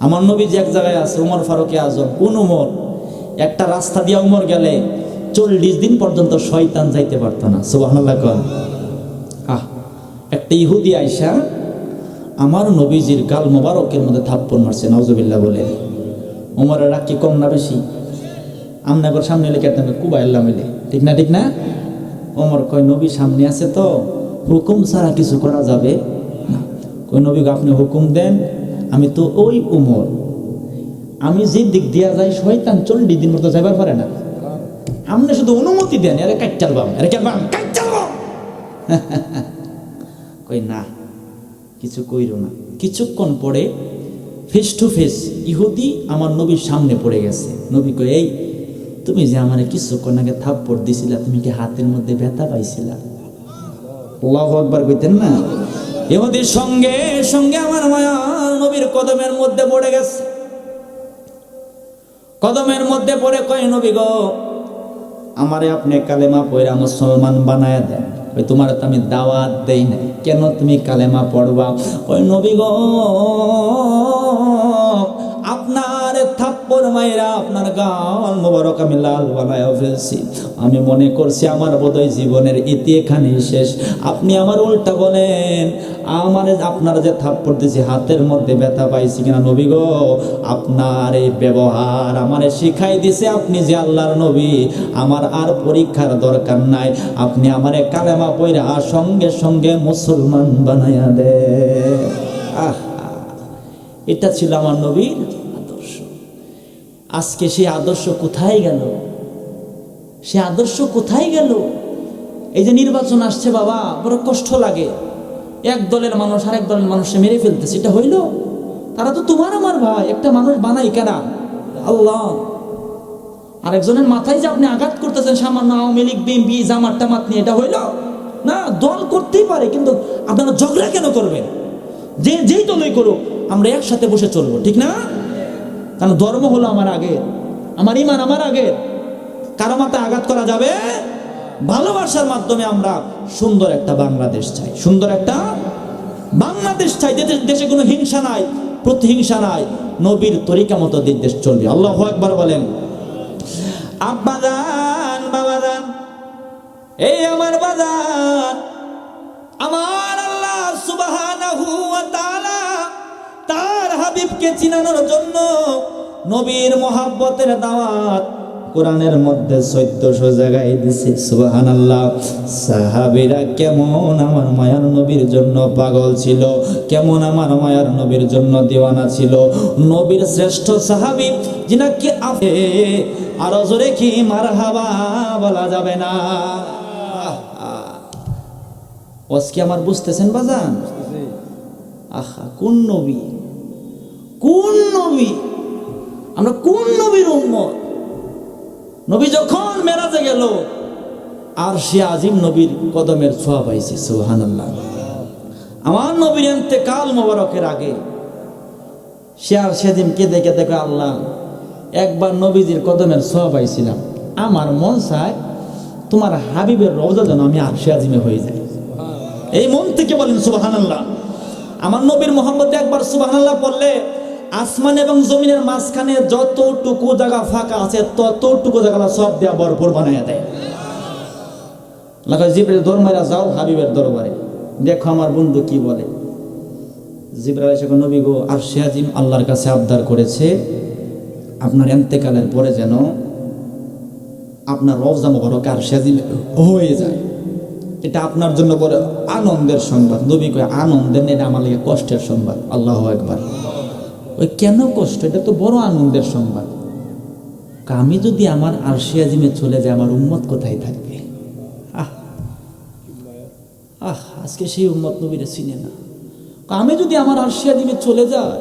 আমার নবী যে এক জায়গায় আছে, উমর ফারুক আজম। কোন উমর? একটা রাস্তা দিয়ে উমর গেলে 40 দিন পর্যন্ত শয়তান যাইতে পারতো না। সুবহানাল্লাহ কোন। একটা ইহুদি আইসা আমার নবীজির গাল মোবারকের মধ্যে থাপ্পড় মারছে, নাউজুবিল্লাহ বলে। উমরের রাগ কি কম না বেশি? আমনাগর সামনে এলে কেন কুবাইল্লাম এলে, ঠিক না? ঠিক না? ওমর কয় নবী সামনে আছে তো হুকুম ছাড়া কিছু করা যাবে না। কয় নবী আপনি হুকুম দেন। আমি তো ওই উমর, আমি যে দিক দিয়া যাই শয়তান 40 দিন মতো যাইবার পারে না। আপনি শুধু অনুমতি দেন, আরে কাইটালবাম, আরে কেলবাম, কাইটালবাম। কই না কিছু কইরো না। কিছুক্ষণ পরে ফেস টু ফেস ইহুদি আমার নবীর সামনে পড়ে গেছে। নবী কই এই তুমি যে আমারে কিছুক্ষণ আগে থাপ্পড় দিছিলা, তুমি কি হাতের মধ্যে ব্যথা পাইছিলা? আল্লাহু আকবার কইতেন না? ইহুদির সঙ্গে সঙ্গে আমার মায়া নবীর কদমের মধ্যে পড়ে গেছে। কদমের মধ্যে পড়ে কয় নবী গো আমারে আপনি কালেমা পড়া মুসলমান বানায়া দেন। ওই তোমার তো আমি দাওয়াত দেই নাই, কেন তুমি কালেমা পড়বা? ওই নবী গো আপনার থাপ্পড় মাইরা আপনার গাল মোবারক আমি লাল বানায়া ফেলছি। আমি মনে করছি আমার বোধহয় জীবনের ইতি এখানে শেষ। আপনি আমার উল্টা বলেন, আপনার যে থাপ্পড় দিয়েছি হাতের মধ্যে ব্যথা পাইছি কিনা? নবী গো আপনার এই ব্যবহার আমারে শিখাই দিছে আপনি যে আল্লাহর নবী, আমার আর পরীক্ষার দরকার নাই। আপনি আমারে কালেমা পড়া সঙ্গে সঙ্গে মুসলমান বানায়া দে। এটা ছিল আমার নবীর আদর্শ। আজকে সেই আদর্শ কোথায় গেল? সে আদর্শ কোথায় গেল? এই যে নির্বাচন আসছে বাবা, বড় কষ্ট লাগে। এক দলের মানুষ আরেক দলের মানুষকে মেরে ফেলতেছে, এটা হইল? তারা তো তোমার আমার ভাই। একটা মানুষ বানাই কারা? আল্লাহ। আরেকজনের মাথায় যে আপনি আঘাত করতেছেন সামান্য আওয়ামী লীগ বিএনপি জামাত টামাত নিয়ে, এটা হইল না? দল করতেই পারে, কিন্তু আপনারা ঝগড়া কেন করবেন? যেই দলই করুক আমরা একসাথে বসে চলবো, ঠিক না? কারণ ধর্ম হলো আমার আগে, আমার ইমান আমার আগে। কারো মাথায় আঘাত করা যাবে? ভালোবাসার মাধ্যমে আমরা সুন্দর একটা বাংলাদেশ চাই, সুন্দর একটা বাংলাদেশ চাই। দেশে কোনো হিংসা নাই, প্রতিহিংসা নাই, নবীর তরিকা মতো দেশ চলবে। আল্লাহু আকবার বলেন। আব্বাজান বাবাজান, এই আমার বাজান, আমার আল্লাহ সুবহানাহু ওয়া তাআলা তার হাবিবকে চিনানোর জন্য নবীর মোহাব্বতের দাওয়াত কোরআনের মধ্যে 1400 জায়গায় দিছে। সুবহানাল্লাহ। সাহাবীরা কেমন আমার মায়ার নবীর জন্য পাগল ছিল, কেমন আমার মায়ার নবীর জন্য দিওয়ানা ছিল। নবীর শ্রেষ্ঠ সাহাবী যিনাকে আরো জোরে কি মারহাবা বলা যাবে না? আজকে আমার বুঝতেছেন বাজান? আহা, কোন নবী, কোন নবী, আমরা কোন নবীর উম্মত? নবী যখন মেরাজে গেল আর সে আজিম নবীর কদমের ছোঁয়া পাইছে। সুবহানাল্লাহ। আমার নবীর ইন্তেকাল মোবারকের আগে সে আর সেদিন কেঁদে কেঁদে কয় আল্লাহ একবার নবীজির কদমের ছোঁয়া পাইছিলাম, আমার মন চায় তোমার হাবিবের রওজা যেন আমি আরশে আজিমে হয়ে যাই। এই মন থেকে বলেন সুবহানাল্লাহ। আমার নবীর মোহাম্মদ একবার সুবহানাল্লাহ পড়লে আসমান এবং জমিনের মাঝখানে যতটুকু জায়গা ফাঁকা আছে ততটুকু জায়গা সব দেয়া ভরপুর বানাইয়া দেয়। জিবরাইল দৌড় মাইরা যাও হাবিবের দরবারে, দেখো আমার বন্ধু কি বলে। জিবরাইল এসে নবী গো, আরশে আজিম আল্লাহর কাছে আবদার করেছে আপনার ইন্তেকালের পরে যেন আপনার রওজা মুবারক আরশে আজিম হয়ে যায়, এটা আপনার জন্য বড় আনন্দের সংবাদ। নবী কয় আনন্দের না, এটা আমার লাগে কষ্টের সংবাদ। আল্লাহু আকবার। ওই কেন কষ্ট? এটা তো বড় আনন্দের সংবাদ। আমি যদি আমার আরশে আজিমে চলে যাই, আমার উম্মত কোথায় থাকবে? আজকে সেই উম্মত নবীরে চিনে না। আমি যদি আমার আরশে আজিমে চলে যাই,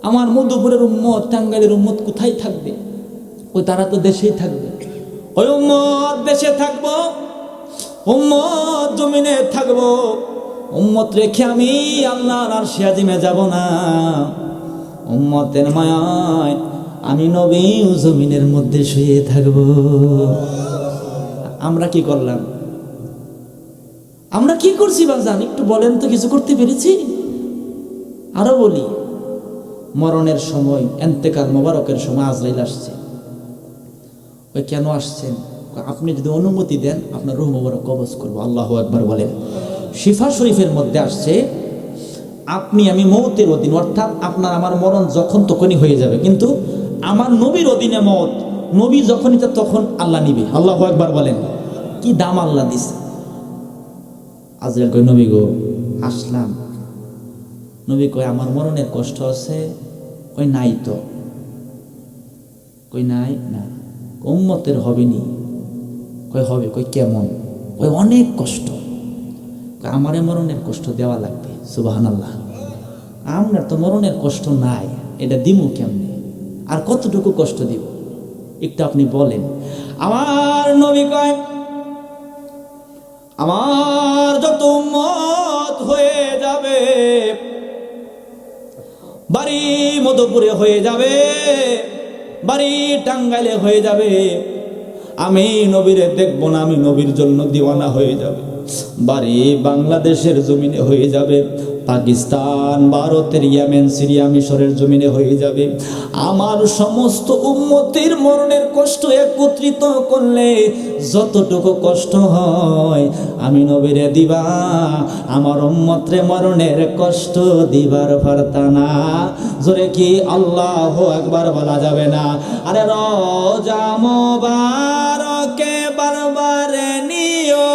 আমার মধুপুরের উম্মত, টাঙ্গাইলের উম্মত কোথায় থাকবে? ওই তারা তো দেশেই থাকবে। ওই উম্মত দেশে থাকবো, উম্মত জমিনে থাকবো, উম্মত রেখে আমি আল্লাহর আরশে আজিমে যাব না। উম্মতের মায়ায় আমি নবী জমিনের মধ্যে শুয়ে থাকবো। আমরা কি করলাম? আমরা কি করছি বাজান? একটু বলেন তো, কিছু করতে পেরেছি? আরো বলি, মরণের সময়, ইন্তেকাল মোবারকের সময় আজরাইল আসছে। ওই কেন আসছেন? আপনি যদি অনুমতি দেন আপনার রূহ মোবারক কবজ করবো। আল্লাহু আকবার বলেন। শিফা শরীফের মধ্যে আসছে আপনি আমি মৌতের অধীন, অর্থাৎ আপনার আমার মরণ যখন তখনই হয়ে যাবে, কিন্তু আমার নবীর অধীনে মত, নবী যখনই তখন আল্লাহ নিবে। আল্লাহু আকবার বলেন। কি দাম আল্লাহ দিছে। আজরাইল কই নবী গো আসলাম। নবী কয় আমার মরণের কষ্ট আছে? কই নাই তো। কই নাই না। উম্মতের হবে নি? কই হবে। কই কেমন? কই অনেক কষ্ট। আমারে মরণের কষ্ট দেওয়া লাগবে। সুবহানাল্লাহ। আপনার তো মরণের কষ্ট নাই, এটা দিমু কেমনে? আর কতটুকু কষ্ট দিব একটু আপনি বলেন। আমার নবী কয় আমার যত উম্মত হয়ে যাবে, বাড়ি মধুপুরে হয়ে যাবে, বাড়ি টাঙ্গাইলে হয়ে যাবে, আমি নবীরে দেখবো না, আমি নবীর জন্য দিওয়ানা হয়ে যাবে। বাড়ি বাংলাদেশের জমিনে হয়ে যাবে, পাকিস্তান, ভারতের, ইয়েমেন, সিরিয়া, মিশরের জমিনে হয়ে যাবে। আমার সমস্ত উম্মতের মরণের কষ্ট একত্রিত করলে যতটুকু কষ্ট হয় আমি নবীরে দিবা, আমার উম্মতরে মরণের কষ্ট দিবার পারতা না। জোরে কি আল্লাহু আকবার বলা যাবে না? আরে রওজা মোবারকে বারবার নিও,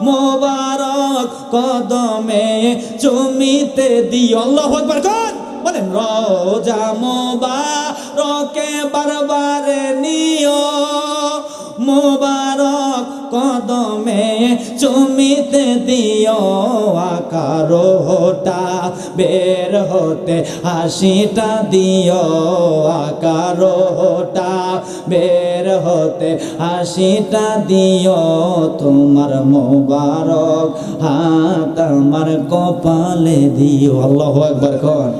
মোবারক কদমে চুমিতে দিও। আল্লাহু আকবার বলেন। রওজা মোবারকে বারবার নিও, মোবারক কদমে চুমিতে দিও। আকারোটা বের হতে হাসিটা দিও, আকারোটা বের হতে হাসিটা দিও। তোমার মোবারক হাত আমার কপালে দিও। আল্লাহু আকবার কোন।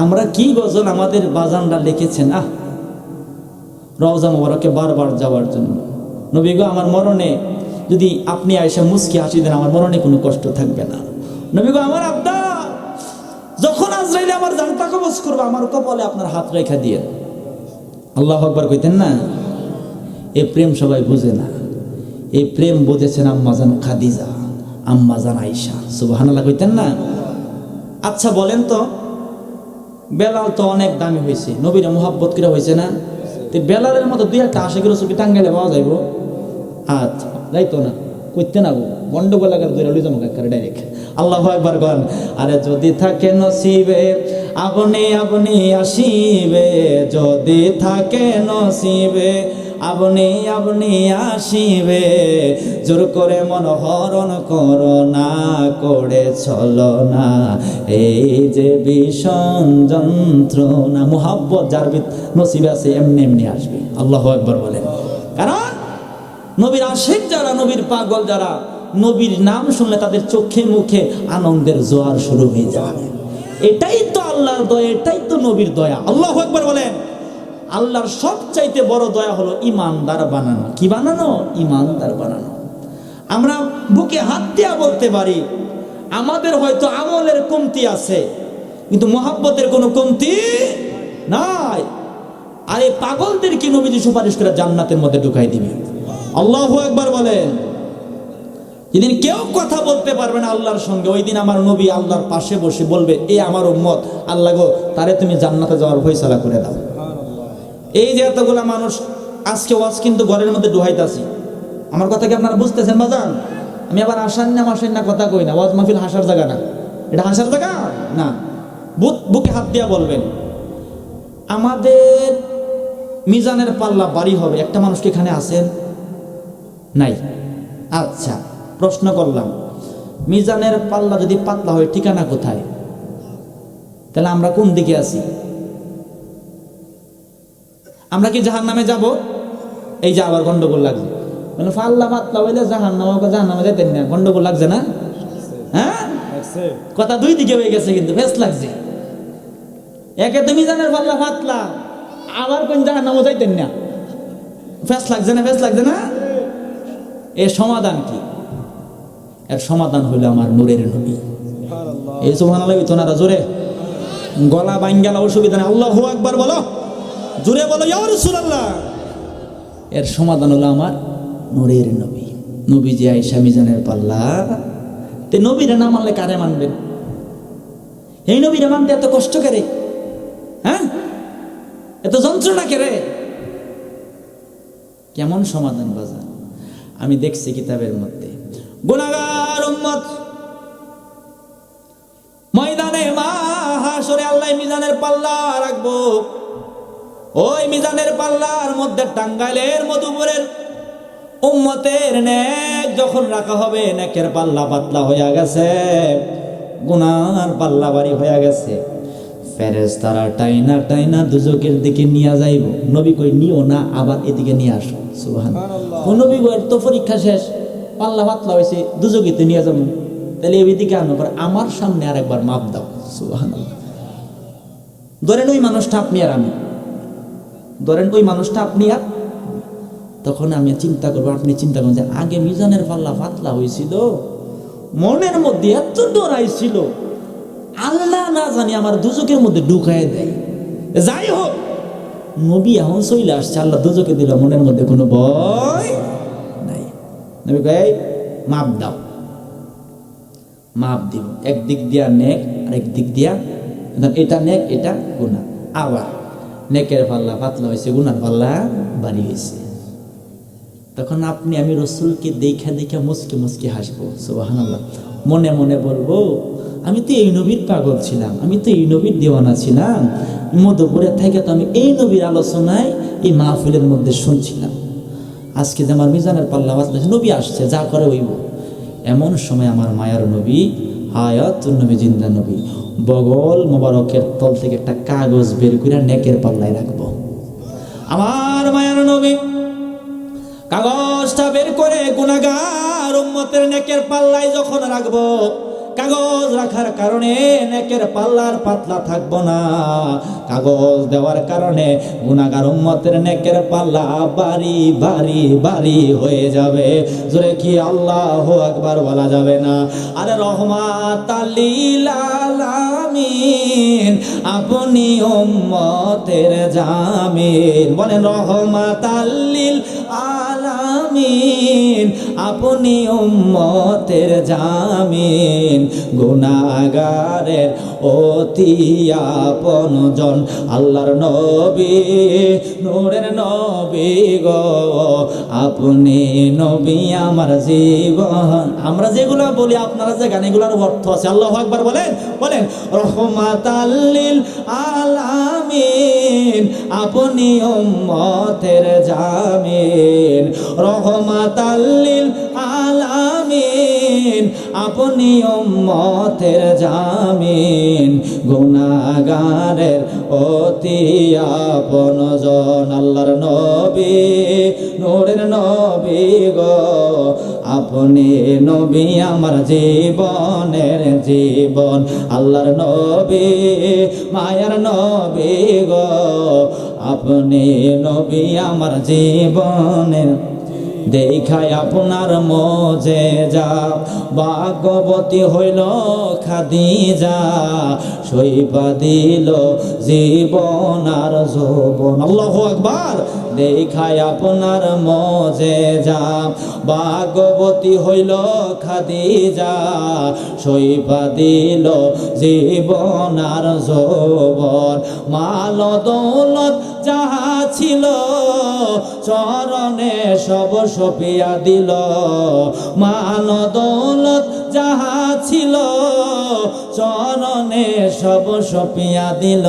আমরা কি গজল আমাদের বাজানরা লিখেছেন। রওজা মোবারকে বারবার যাওয়ার জন্য। নবী গো আমার মরণে যদি আপনি আয়েশা মুস্কি হাসি দেন, আমার মরণে কোনো কষ্ট থাকবে না। নবী গো আমার আব্দা যখন আজরাইল আমার জানটা কবজ করবে, আমার কপালে আপনার হাত রেখা দিয়ে। আল্লাহু আকবার কইতেন না? এই প্রেম সবাই বুঝে না। এই প্রেম বুঝেছেন আম্মাজান খাদিজা, আম্মাজান আয়েশা। সুবহানাল্লাহ কইতেন না? আচ্ছা বলেন তো, বেলাল তো অনেক দামি হয়েছে, নবীরা মুহাব্বত করে হয়েছে না? বেলালের মতো দুই একটা আশিক রসুলকে টাঙ্গাইলে পাওয়া যাইব? আচ্ছা যাইতো না, করতে না গো, গন্ডগোল লাগার দূরে লই যাবো ডাইরেক্ট। আল্লাহু আকবার বলেন। আরে যদি থাকে নসিবে আপনি আপনি আসিবে, যদি থাকে নসিবে আপনি আপনি আসিবে। জোর করে মন হরণ করো না, করে চলো না এই যে ভীষণ যন্ত্রণা। মুহাব্বত যার নসিবে আছে এমনি এমনি আসবে। আল্লাহু আকবার বলেন। কারণ নবীর আশিক যারা, নবীর পাগল যারা, নবীর নাম শুনলে তাদের চোখে মুখে আনন্দের জোয়ার শুরু হয়ে যাবে। এটাই তো আল্লাহর দয়া, এটাই তো নবীর দয়া। আল্লাহু আকবার বলেন। আল্লাহর সবচাইতে বড় দয়া হলো ইমানদার বানানো। কি বানানো? ইমানদার বানানো। আমরা বুকে হাত দিয়া বলতে পারি আমাদের হয়তো আমলের কমতি আছে, কিন্তু মহাব্বতের কোনো কমতি নাই। আর এই পাগলদেরকে নবীজি সুপারিশ করে জান্নাতের মধ্যে ঢুকাই দিবে। আল্লাহু আকবার বলেন। যেদিন কেউ কথা বলতে পারবে না আল্লাহর সঙ্গে, ওই দিন আমার নবী আল্লাহর পাশে বসে বলবে, এ আমার উম্মত, আল্লাহ গো তারে তুমি জান্নাতে যাওয়ার ফয়সালা করে দাও। এই যে এতগুলা মানুষ আজকে ওয়াজ কিন্তু ঘরের মধ্যে ডুহাইতাছি, আমার কথা কি আপনারা বুঝতেছেন বাজান? আমি আবার আসান না কথা কই না, ওয়াজ মাহফিল হাসার জায়গা না, এটা হাসার জায়গা না। বুকে হাত দিয়া বলবেন, আমাদের মিজানের পাল্লা বাড়ি হবে, একটা মানুষ কি এখানে আছেন? নাই। আচ্ছা, প্রশ্ন করলাম, মিজানের পাল্লা যদি পাতলা হয় ঠিকানা কোথায়? তাহলে আমরা কোন দিকে আছি? আমরা কি জাহান্নামে যাব? এই যে আবার গন্ডগোল লাগছে, মানে পাল্লা পাতলা হইলে জাহান্নামে যেতেন না, গন্ডগোল লাগছে না? হ্যাঁ, কথা দুই দিকে হয়ে গেছে, কিন্তু বেশ লাগছে। একে তো মিজানের পাল্লা পাতলা, আবার কোন জাহান্নামে যাইতেন না, ফেস লাগছে না? ফেস লাগছে না? এর সমাধান কি? এর সমাধান হইল আমার নূরের নবী। এই সুবহানাল্লাহ তোনারা জোরে গলা বাইঙ্গালা, অসুবিধা নেই, আল্লাহু আকবার বলো, জোরে বলো ইয়া রাসূলুল্লাহ। এর সমাধান হলো আমার নূরের নবী। নবী যে আয়েশা মিজানের পাল্লা, তে নবীরে না মানলে কারে মানবেন? এই নবীরে মানতে এত কষ্ট করে, হ্যাঁ, এত যন্ত্রণা করে, কেমন সমাধান বাজার? আমি দেখছি কিতাবের মধ্যে, গুনাহগার উম্মত ময়দানে মাহশরে আল্লাহ মিজানের পাল্লা রাখবো। ওই মিজানের পাল্লার মধ্যে টাঙ্গাইলের মধুপুরের উম্মতের নেক যখন রাখা হবে, নেকের পাল্লা পাতলা হয়ে গেছে, গুনার পাল্লা ভারী হয়ে গেছে, ফেরেশতারা টাইনা টাইনা দুজকের দিকে নিয়ে যাইব। নবী কই নিও না, আবার এদিকে নিয়ে আসো। সুবহানাল্লাহ। নবী কই তো পরীক্ষা শেষ, পাল্লা পাতলা হয়েছে, দুজকিতে নিয়ে যাবো, তাহলে এদিকে আনো, পরে আমার সামনে আর একবার মাপ দাও। সুবহানাল্লাহ। ধরেন ওই মানুষটা আপনি আর আমি, ধরেন ওই মানুষটা আপনি আর, তখন আমি চিন্তা করবো, আপনি চিন্তা করবেন যে আগে মিজানের পাল্লা পাতলা হয়েছিল, মনের মধ্যে এত ডরাইছিল, আল্লাহ না জানি আমার দুজকের মধ্যে ঢুকায় দেয়। যাই হোক, নবী এখন চলে আসছে, আল্লাহ দুজকে দিল, মনের মধ্যে কোনো ভয় নাই। নবী কয় মাপ দাও, মাপ দিব, একদিক দিয়া নেক আর একদিক দিয়া, এটা নেক এটা গুনাহ। আবার নেকের পাল্লা পাতলা হয়েছে, গুনার পাল্লা ভারী হয়েছে। তখন আপনি আমি রসুলকে দেখা দেখা মুসকে মুসকে হাসবো। সুবহানাল্লাহ। মনে মনে বলবো, আমি তো এই নবীর পাগল ছিলাম, আমি তো এই নবীর দেওয়ানা ছিলাম, মধুপুরে থেকে তো আমি এই নবীর আলোচনায় এই মাহফিলের মধ্যে শুনছিলাম। আজকে যে আমার মিজানের পাল্লা পাতলা, নবী আসছে, যা করে হইব। এমন সময় আমার মায়ার নবী, হায়াতুন নবী, জিন্দা নবী, বগল মোবারকের তল থেকে একটা কাগজ বের করে নেকের পাল্লায় রাখবো। আমার মায়ার নবী কাগজটা বের করে গুনাহগার উম্মতের নেকের পাল্লায় যখন রাখবো, কাগজ রাখার কারণে নেকের পাল্লার পাতলা থাকবো না, কাগজ দেওয়ার কারণে গুনাহগার উম্মতের নেকের পাল্লা ভারী ভারী ভারী হয়ে যাবে। জোরে কি আল্লাহু আকবার বলা যাবে না? আরে রহমাতাল লিল আলামিন, আপনি উম্মতের জামিন, বলেন রহমাতাল লিল আলামিন, আপনি উম্মতের জামিন, গুনাহগারের অতি আপনজন, আল্লাহর নবী, নূরের নবী গো, আপনি নবী আমার জীবন। আমরা যেগুলো বলি, আপনারা যে গানগুলোর অর্থ আছে, আল্লাহু আকবার বলেন, বলেন রহমাতাল লিল আলামিন, আপনি উম্মতের জামিন, রহমাতাল লিল আলামিন, আপনি উম্মতের জামিন, গুনাহগারের অতি আপনজন, আল্লাহর নবী, নূরের নবী গো, আপনি নবী আমার জীবনের জীবন, আল্লাহর নবী, মায়ার নবী গো, আপনি নবী আমার জীবনের দেখায় আপনার মজেজা, ভাগ্যবতী হইল খাদিজা, সইবা দিল জীবন আর যৌবন। আল্লাহু আকবার। দেখায় আপনার মজেজা, ভাগ্যবতী হইল খাদিজা, সইবা দিল জীবন আর যৌবন। মাল দৌলত যাহা ছিল চরণে সব সপিয়া দিল, মাল দৌলত যাহা ছিল চরণে সব সপিয়া দিল,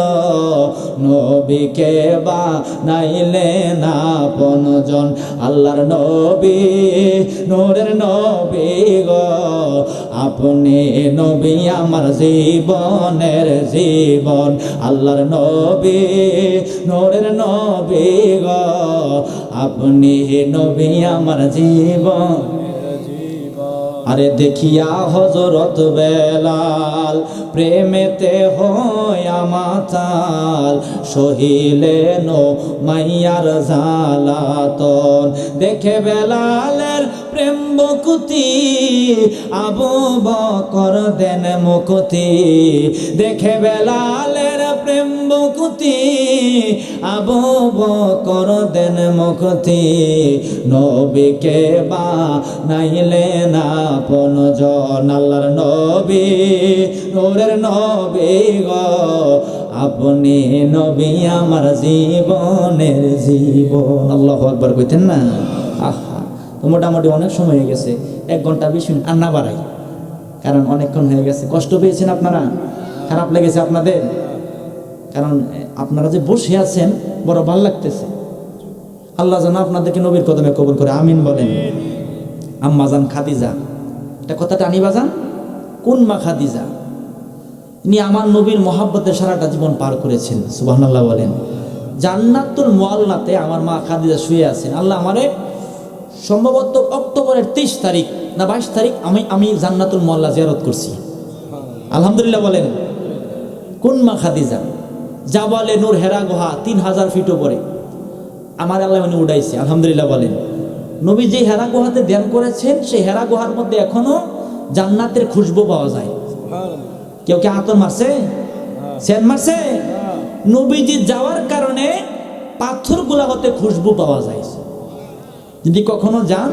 নবীকে বানাইলেন আপনজন। আল্লাহর নবী নূরের নবী গো, আপনি নবী আমার জীবনের জীবন। আল্লাহর নবী নূরের নবী গো, আপনি নবী আমার জীবন। আরে দেখিয়া হযরত বেলাল প্রেমেতে হইয়া মাতাল, সহিলেন মাইয়ার জালাতন। দেখে বেলালের প্রেম বকুতি, আবু বকর দেন মুকুতি। দেখে বেলালের প্রেম বকুতি, আবু বকর দেন মুকুতি। নবীকে বানাইলেন আপনজন। আল্লাহর নবী নূরের নবী গো, আপনি নবী আমার জীবনের জীবন। আল্লাহু আকবার কইতেন না? আহা, তো মোটামুটি অনেক সময় হয়ে গেছে, 1 ঘন্টা 20 মিনিট আর না বাড়াই, কারণ অনেকক্ষণ হয়ে গেছে। কষ্ট পেয়েছেন আপনারা? খারাপ লেগেছে আপনাদের? কারণ আপনারা যে বসে আছেন বড় ভালো লাগতেছে। আল্লাহ যেন আপনাদেরকে নবীর কদমে কবুল করে, আমিন বলেন। আম্মা জান খাদিজা, এটা কথাটা আনি বাজান, কোন মা খাদিজা? ইনি আমার নবীর মহাব্বতে সারাটা জীবন পার করেছেন। সুবহানাল্লাহ বলেন। জান্নাতুল মুআল্লাতে আমার মা খাদিজা শুয়ে আছেন। আল্লাহ আমারে সম্ভবত অক্টোবরের 23 তারিখ না 22 তারিখ আমি জান্নাতুল মুআল্লা জিয়ারত করছি। আলহামদুলিল্লাহ বলেন। কোন মা খাদিজা? জাবালে নূর হেরা গুহা 3000 ফিট উপরে আমার আল্লাহ উনি উড়াইছে। আলহামদুলিল্লাহ বলেন। নবী যে হেরা গুহাতে ধ্যান করেছেন, সেই হেরা গুহার মধ্যে এখনো জান্নাতের খুশবু পাওয়া যায়। কেউ কে আতর মারছে? সেন মারছে? নবীজি যাওয়ার কারণে পাথরগুলা হতে খুশবু পাওয়া যায়। যদি কখনো যান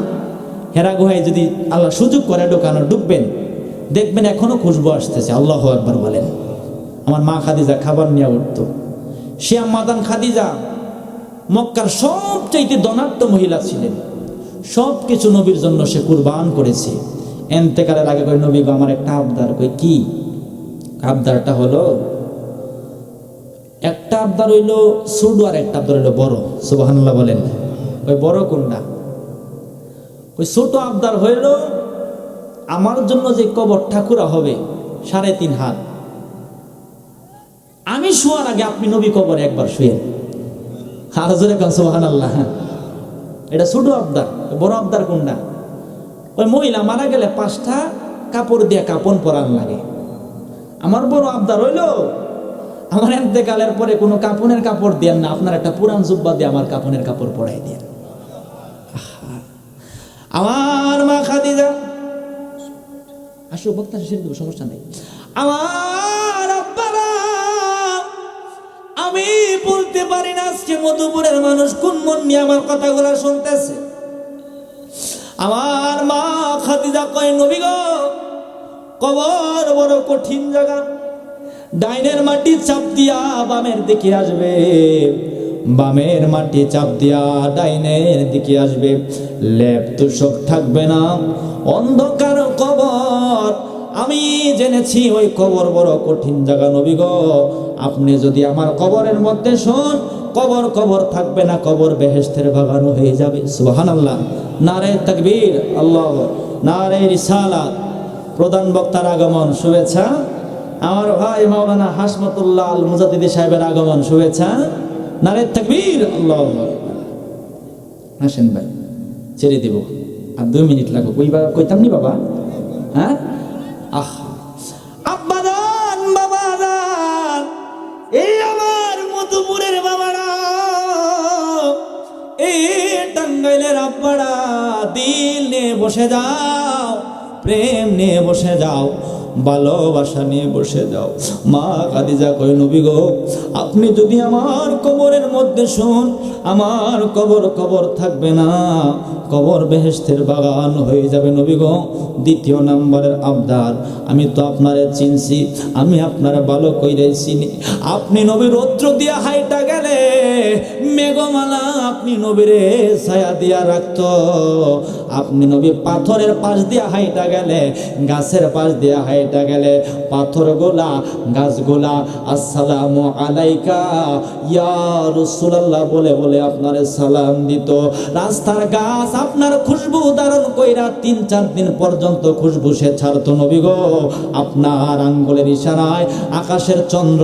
হেরা গুহায়, যদি আল্লাহ সুযোগ করে ঢোকানো, ঢুকবেন, দেখবেন এখনো খুশবু আসতেছে। আল্লাহু আকবার বলেন। আমার মা খাদিজা খাবার নিয়ে উঠতো। সে আম্মাদান খাদিজা মক্কার সবচাইতে ধনাঢ্য মহিলা ছিলেন। সব কিছু নবীর জন্য সে কুরবান করেছে। এন্তেকালের আগে কই, নবী গো আমার একটা আবদার। কই কি আবদারটা? হলো একটা আবদার হইল ছোট, আর একটা আবদার হইল বড়। সুবহানাল্লাহ বলেন। ওই বড় কোনটা? ওই ছোট আবদার হইল আমার জন্য যে কবর ঠাকুরা হবে 3.5 হাত, আমি শোয়ার আগে আপনি নবী কবরে একবার শুয়ে। আর জোরে কান সুবহানাল্লাহ। এটা ছোট আবদার। বড় আবদার কোনটা? ওই মহিলা মারা গেলে 5টা কাপড় দিয়ে কাপন পরান লাগে। আমার বড় আবদার হইল আমার ইন্তেকালের পরে কোনো কাপনের কাপড় দেন না, আপনার একটা পুরান জুব্বা দিয়ে আমার কাপনের কাপড় পরাই দেন। আমার মা খাদিজা, আসো বক্তা শেষ দেব, সমস্যা নেই। আমার আব্বারা, আমি বলতে পারি না আজকে মধুপুরের মানুষ কোন মন নিয়ে আমার কথাগুলো শুনতেছে। আমার মা খাদিজা কয়, নবী গো কবর বড় কঠিন জায়গা। ডাইনের মাটি চাপ দিয়া বামের দিকে আসবে, বামের মাটি চাপ দিয়া ডাইনের দিকে আসবে। লেপ তুষক থাকবে না, অন্ধকার কবর। আমি জেনেছি ওই কবর বড় কঠিন জায়গা। নবী গো আপনি যদি আমার কবরের মধ্যে শোন, কবর কবর থাকবে না, কবর বেহেশতের বাগানো হয়ে যাবে। সুবহানাল্লাহ। নারে তাকবীর, আল্লাহ, নারে রিসালাত। প্রধান বক্তার আগমন, শুভেচ্ছা। আমার ভাই মাওলানা হাশমতুল্লাহ আল মুজাদ্দিদি সাহেবের আগমন, শুভেচ্ছা। নারে তাকবীর, আল্লাহ। আসেন ভাই, ছেড়ে দিব, আর 2 মিনিট লাগবে। কইতাম নি বাবা? হ্যাঁ, আহা আব্বাদান বাবাদান, এই আমার মধুপুরের বাবারা, এই টাঙ্গাইলের আব্বারা দিল নিয়ে বসে যাও, প্রেম নিয়ে বসে যাও, ভালোবাসা নিয়ে বসে যাও। মা খাদিজা কয় নবী গো, আপনি যদি আমার কবরের মধ্যে শুন, আমার কবর থাকবে না, কবর বেহেশতের বাগান হয়ে যাবে নবী গো। দ্বিতীয় নম্বরের আবদার, আমি তো আপনারে চিনছি, আমি আপনারা ভালো কইরে চিনি। আপনি নবী রৌদ্র দিয়া হাইটা গেলে মেঘমালা আপনি নবীরে ছায়া দিয়া রাখত। আপনি নবী পাথরের পাশ দিয়া হাইটা গেলে, গাছের পাশ দিয়া হাইটা গেলে পাথরগুলা গাছগুলা আসসালামু আলাইকা ইয়া রাসূলুল্লাহ বলে বলে আপনারে সালাম দিত। রাস্তার গাছ আপনার খুশবু ধারণ কইরা 3-4 দিন পর্যন্ত খুশবু সে ছাড়তো নবী গো। আপনার আঙ্গুলের ইশারায় আকাশের চন্দ্র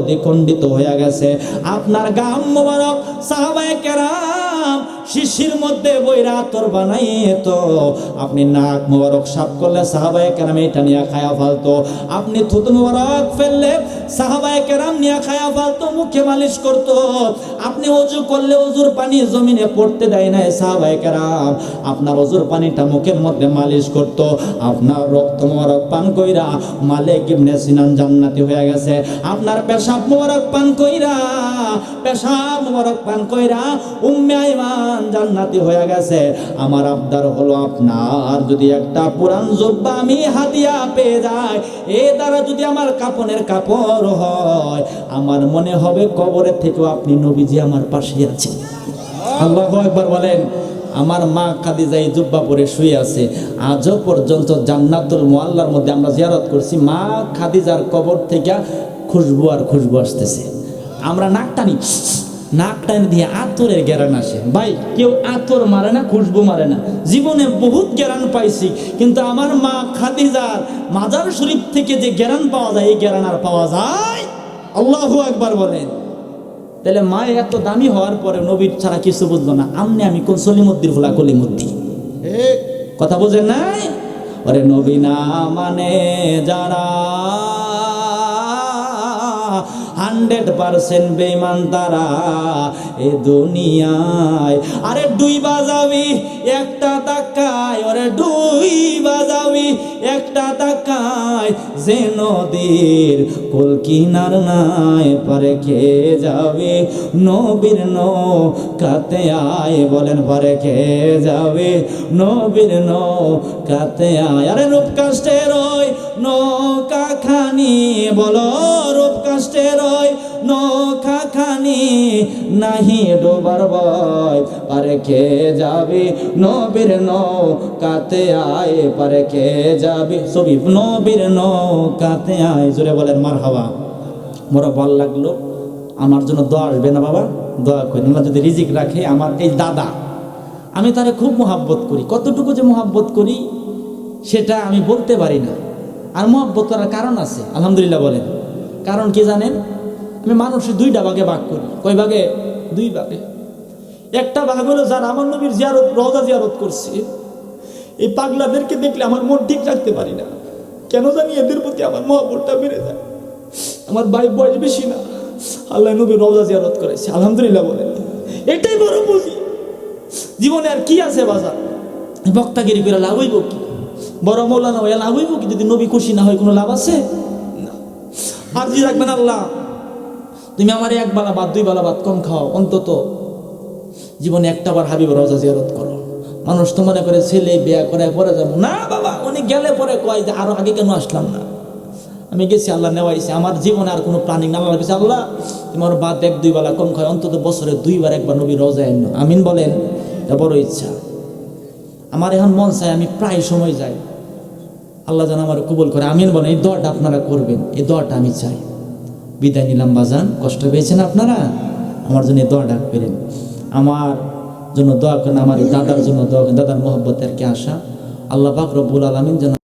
দ্বিখণ্ডিত হয়ে গেছে। আপনার গাম মোবারক সাহাবায়ে কেরাম শিশির মধ্যে বইরা আতর বানাইয়ে তো আপনি নাক মোবারক সাফ করলে সাহাবায়ে কেরাম এটা নিয়ে খায়া ফালতো। আপনি থুতু মোবারক ফেললে সাহাবায়ে কেরাম নিয়ে খায়া ফালতো, মুখে মালিশ করতো। আপনি ওযু করলে ওযুর পানি জমিনে পড়তে দেয় না সাহাবায়ে কেরাম, আপনার ওযুর পানিটা মুখের মধ্যে মালিশ করতো। আপনার রক্ত মোবারক পান কইরা মালিক ইবনে সিনান জান্নাতি হয়ে গেছে। আপনার পেশাব মোবারক পান কইরা উম্মে আইমান জান্নাতি হয়ে গেছে। আমার আবদার হলো, আপনার যদি একটা পুরান জুব্বা আমি হাদিয়া পেয়ে যাই, এ দ্বারা যদি আমার কাপনের কাপড় হয়, আমার মনে হবে কবরের থেকেও আপনি নবীজি আমার পাশে আছেন। আল্লাহু আকবার বলেন। আমার মা খাদিজা এই জুব্বা পরে শুয়ে আছে, আজও পর্যন্ত জান্নাতুল মুআল্লার মধ্যে আমরা জিয়ারত করছি, মা খাদিজার কবর থেকে খুশবু আর খুশবু আসতেছে। আমরা নাক টানি দিয়ে আতরের গ্যারান আসে। ভাই কেউ আতর মারে না, খুশবু মারে না, জীবনে বহুত গ্যারান পাইছি, কিন্তু আমার মা খাদিজার মাজার শরীফ থেকে যে গ্যারান পাওয়া যায়, এই গ্যারান আর পাওয়া যায়? আল্লাহু আকবার বলেন। তাহলে মা এত দামি হওয়ার পরে নবীর ছাড়া কিছু বুঝলো না। আমি কোন সলিমুদ্দির ফুলা কলিমুদ্দি কথা বোঝেন নাই? ওরে নবী না মানে যারা 100% বেঈমান তারা এ দুনিয়ায়। আরে ডুইবা যাবি একটা তাকায়, ওরে ডুইবা যাবি একটা তাকায়, যে নদীর কুল কিনার নাই পারে খেয়ে যাবে, নবীর নৌকাতে আয় বলেন পারে খেয়ে যাবে, নবীর নৌকাতে আয়। আরে রূপ কাষ্টের ওই নৌকা খানি, বলো রূপ কাষ্টের ওই নৌকা খানি, নাহি ডোবার ভয় পারে খেয়ে যাবে, নবীর নৌকাতে আয় পারে খেয়ে যাবে, সবই নবীর নৌকাতে আয়। জোরে বলেন মারহাবা। মোরা ভালো লাগলো। আমার জন্য দোয়া আসবে না বাবা? দোয়া করি, আল্লাহ যদি রিজিক রাখে। আমার এই দাদা, আমি তারে খুব মহাব্বত করি। কতটুকু যে মহাব্বত করি সেটা আমি বলতে পারি না। আর মহাব্বত করার কারণ আছে, আলহামদুলিল্লাহ বলেন। কারণ কি জানেন? আমি মানুষের 2টা ভাগে ভাগ করি। কয় ভাগে? 2 ভাগে। একটা ভাগ হলো যারা আমার নবীর জিয়ারত, রওজা জিয়ারত করছে, এই পাগলাদেরকে দেখলে আমার মন ঠিক রাখতে পারি না। কেন জানি এদের প্রতি আমার মহব্বতটা বেড়ে যায়। আমার ভাই বয়স বেশি না, আল্লাহ নবীর রওজা জিয়ারত করেছে, আলহামদুলিল্লাহ বলেন। এটাই বড় বুঝি। জীবনে আর কি আছে বাজার? বক্তাগিরি করে লাভ হইব কি? বড় মৌলানা হয়ে লাভ হইব কি? যদি নবী খুশি না হয় কোনো লাভ আছে? আর জি রাখবেন, আল্লাহ তুমি আমার 1 বেলা ভাত 2 বেলা ভাত কম খাও, অন্তত জীবনে একটা বার হাবিবের রওজা জিয়ারত করো। মানুষ তো মনে করে ছেলে বিয়া করে পরে যাবো না। বাবা উনি গেলে পরে কয় যে আরো আগে কেন আসলাম না? আমি গেছি, আল্লাহ নেওয়াইছে। আমার জীবনে আর কোনো প্ল্যানিং না। আল্লাহ বলছে, আল্লাহ তোমার ভাত 1-2 বেলা কম খায়, অন্তত বছরে 2 বার 1 বার নবীর রওজায় আনো। আমিন বলেন। এটা বড় ইচ্ছা আমার। এখন মন চায় আমি প্রায় সময় যাই। আল্লাহ যেন আমার কবুল করে, আমিন বলেন। এই দোয়াটা আপনারা করবেন, এই দোয়াটা আমি চাই। বিদায় নিলাম বাজান, কষ্ট পেয়েছেন আপনারা, আমার জন্য দোয়া ডাকবেন। আমার জন্য দোয়া করেন, আমার এই দাদার জন্য দোয়া করেন। দাদার মহব্বতের কে আশা, আল্লাহ পাক রব্বুল আলামিন যেন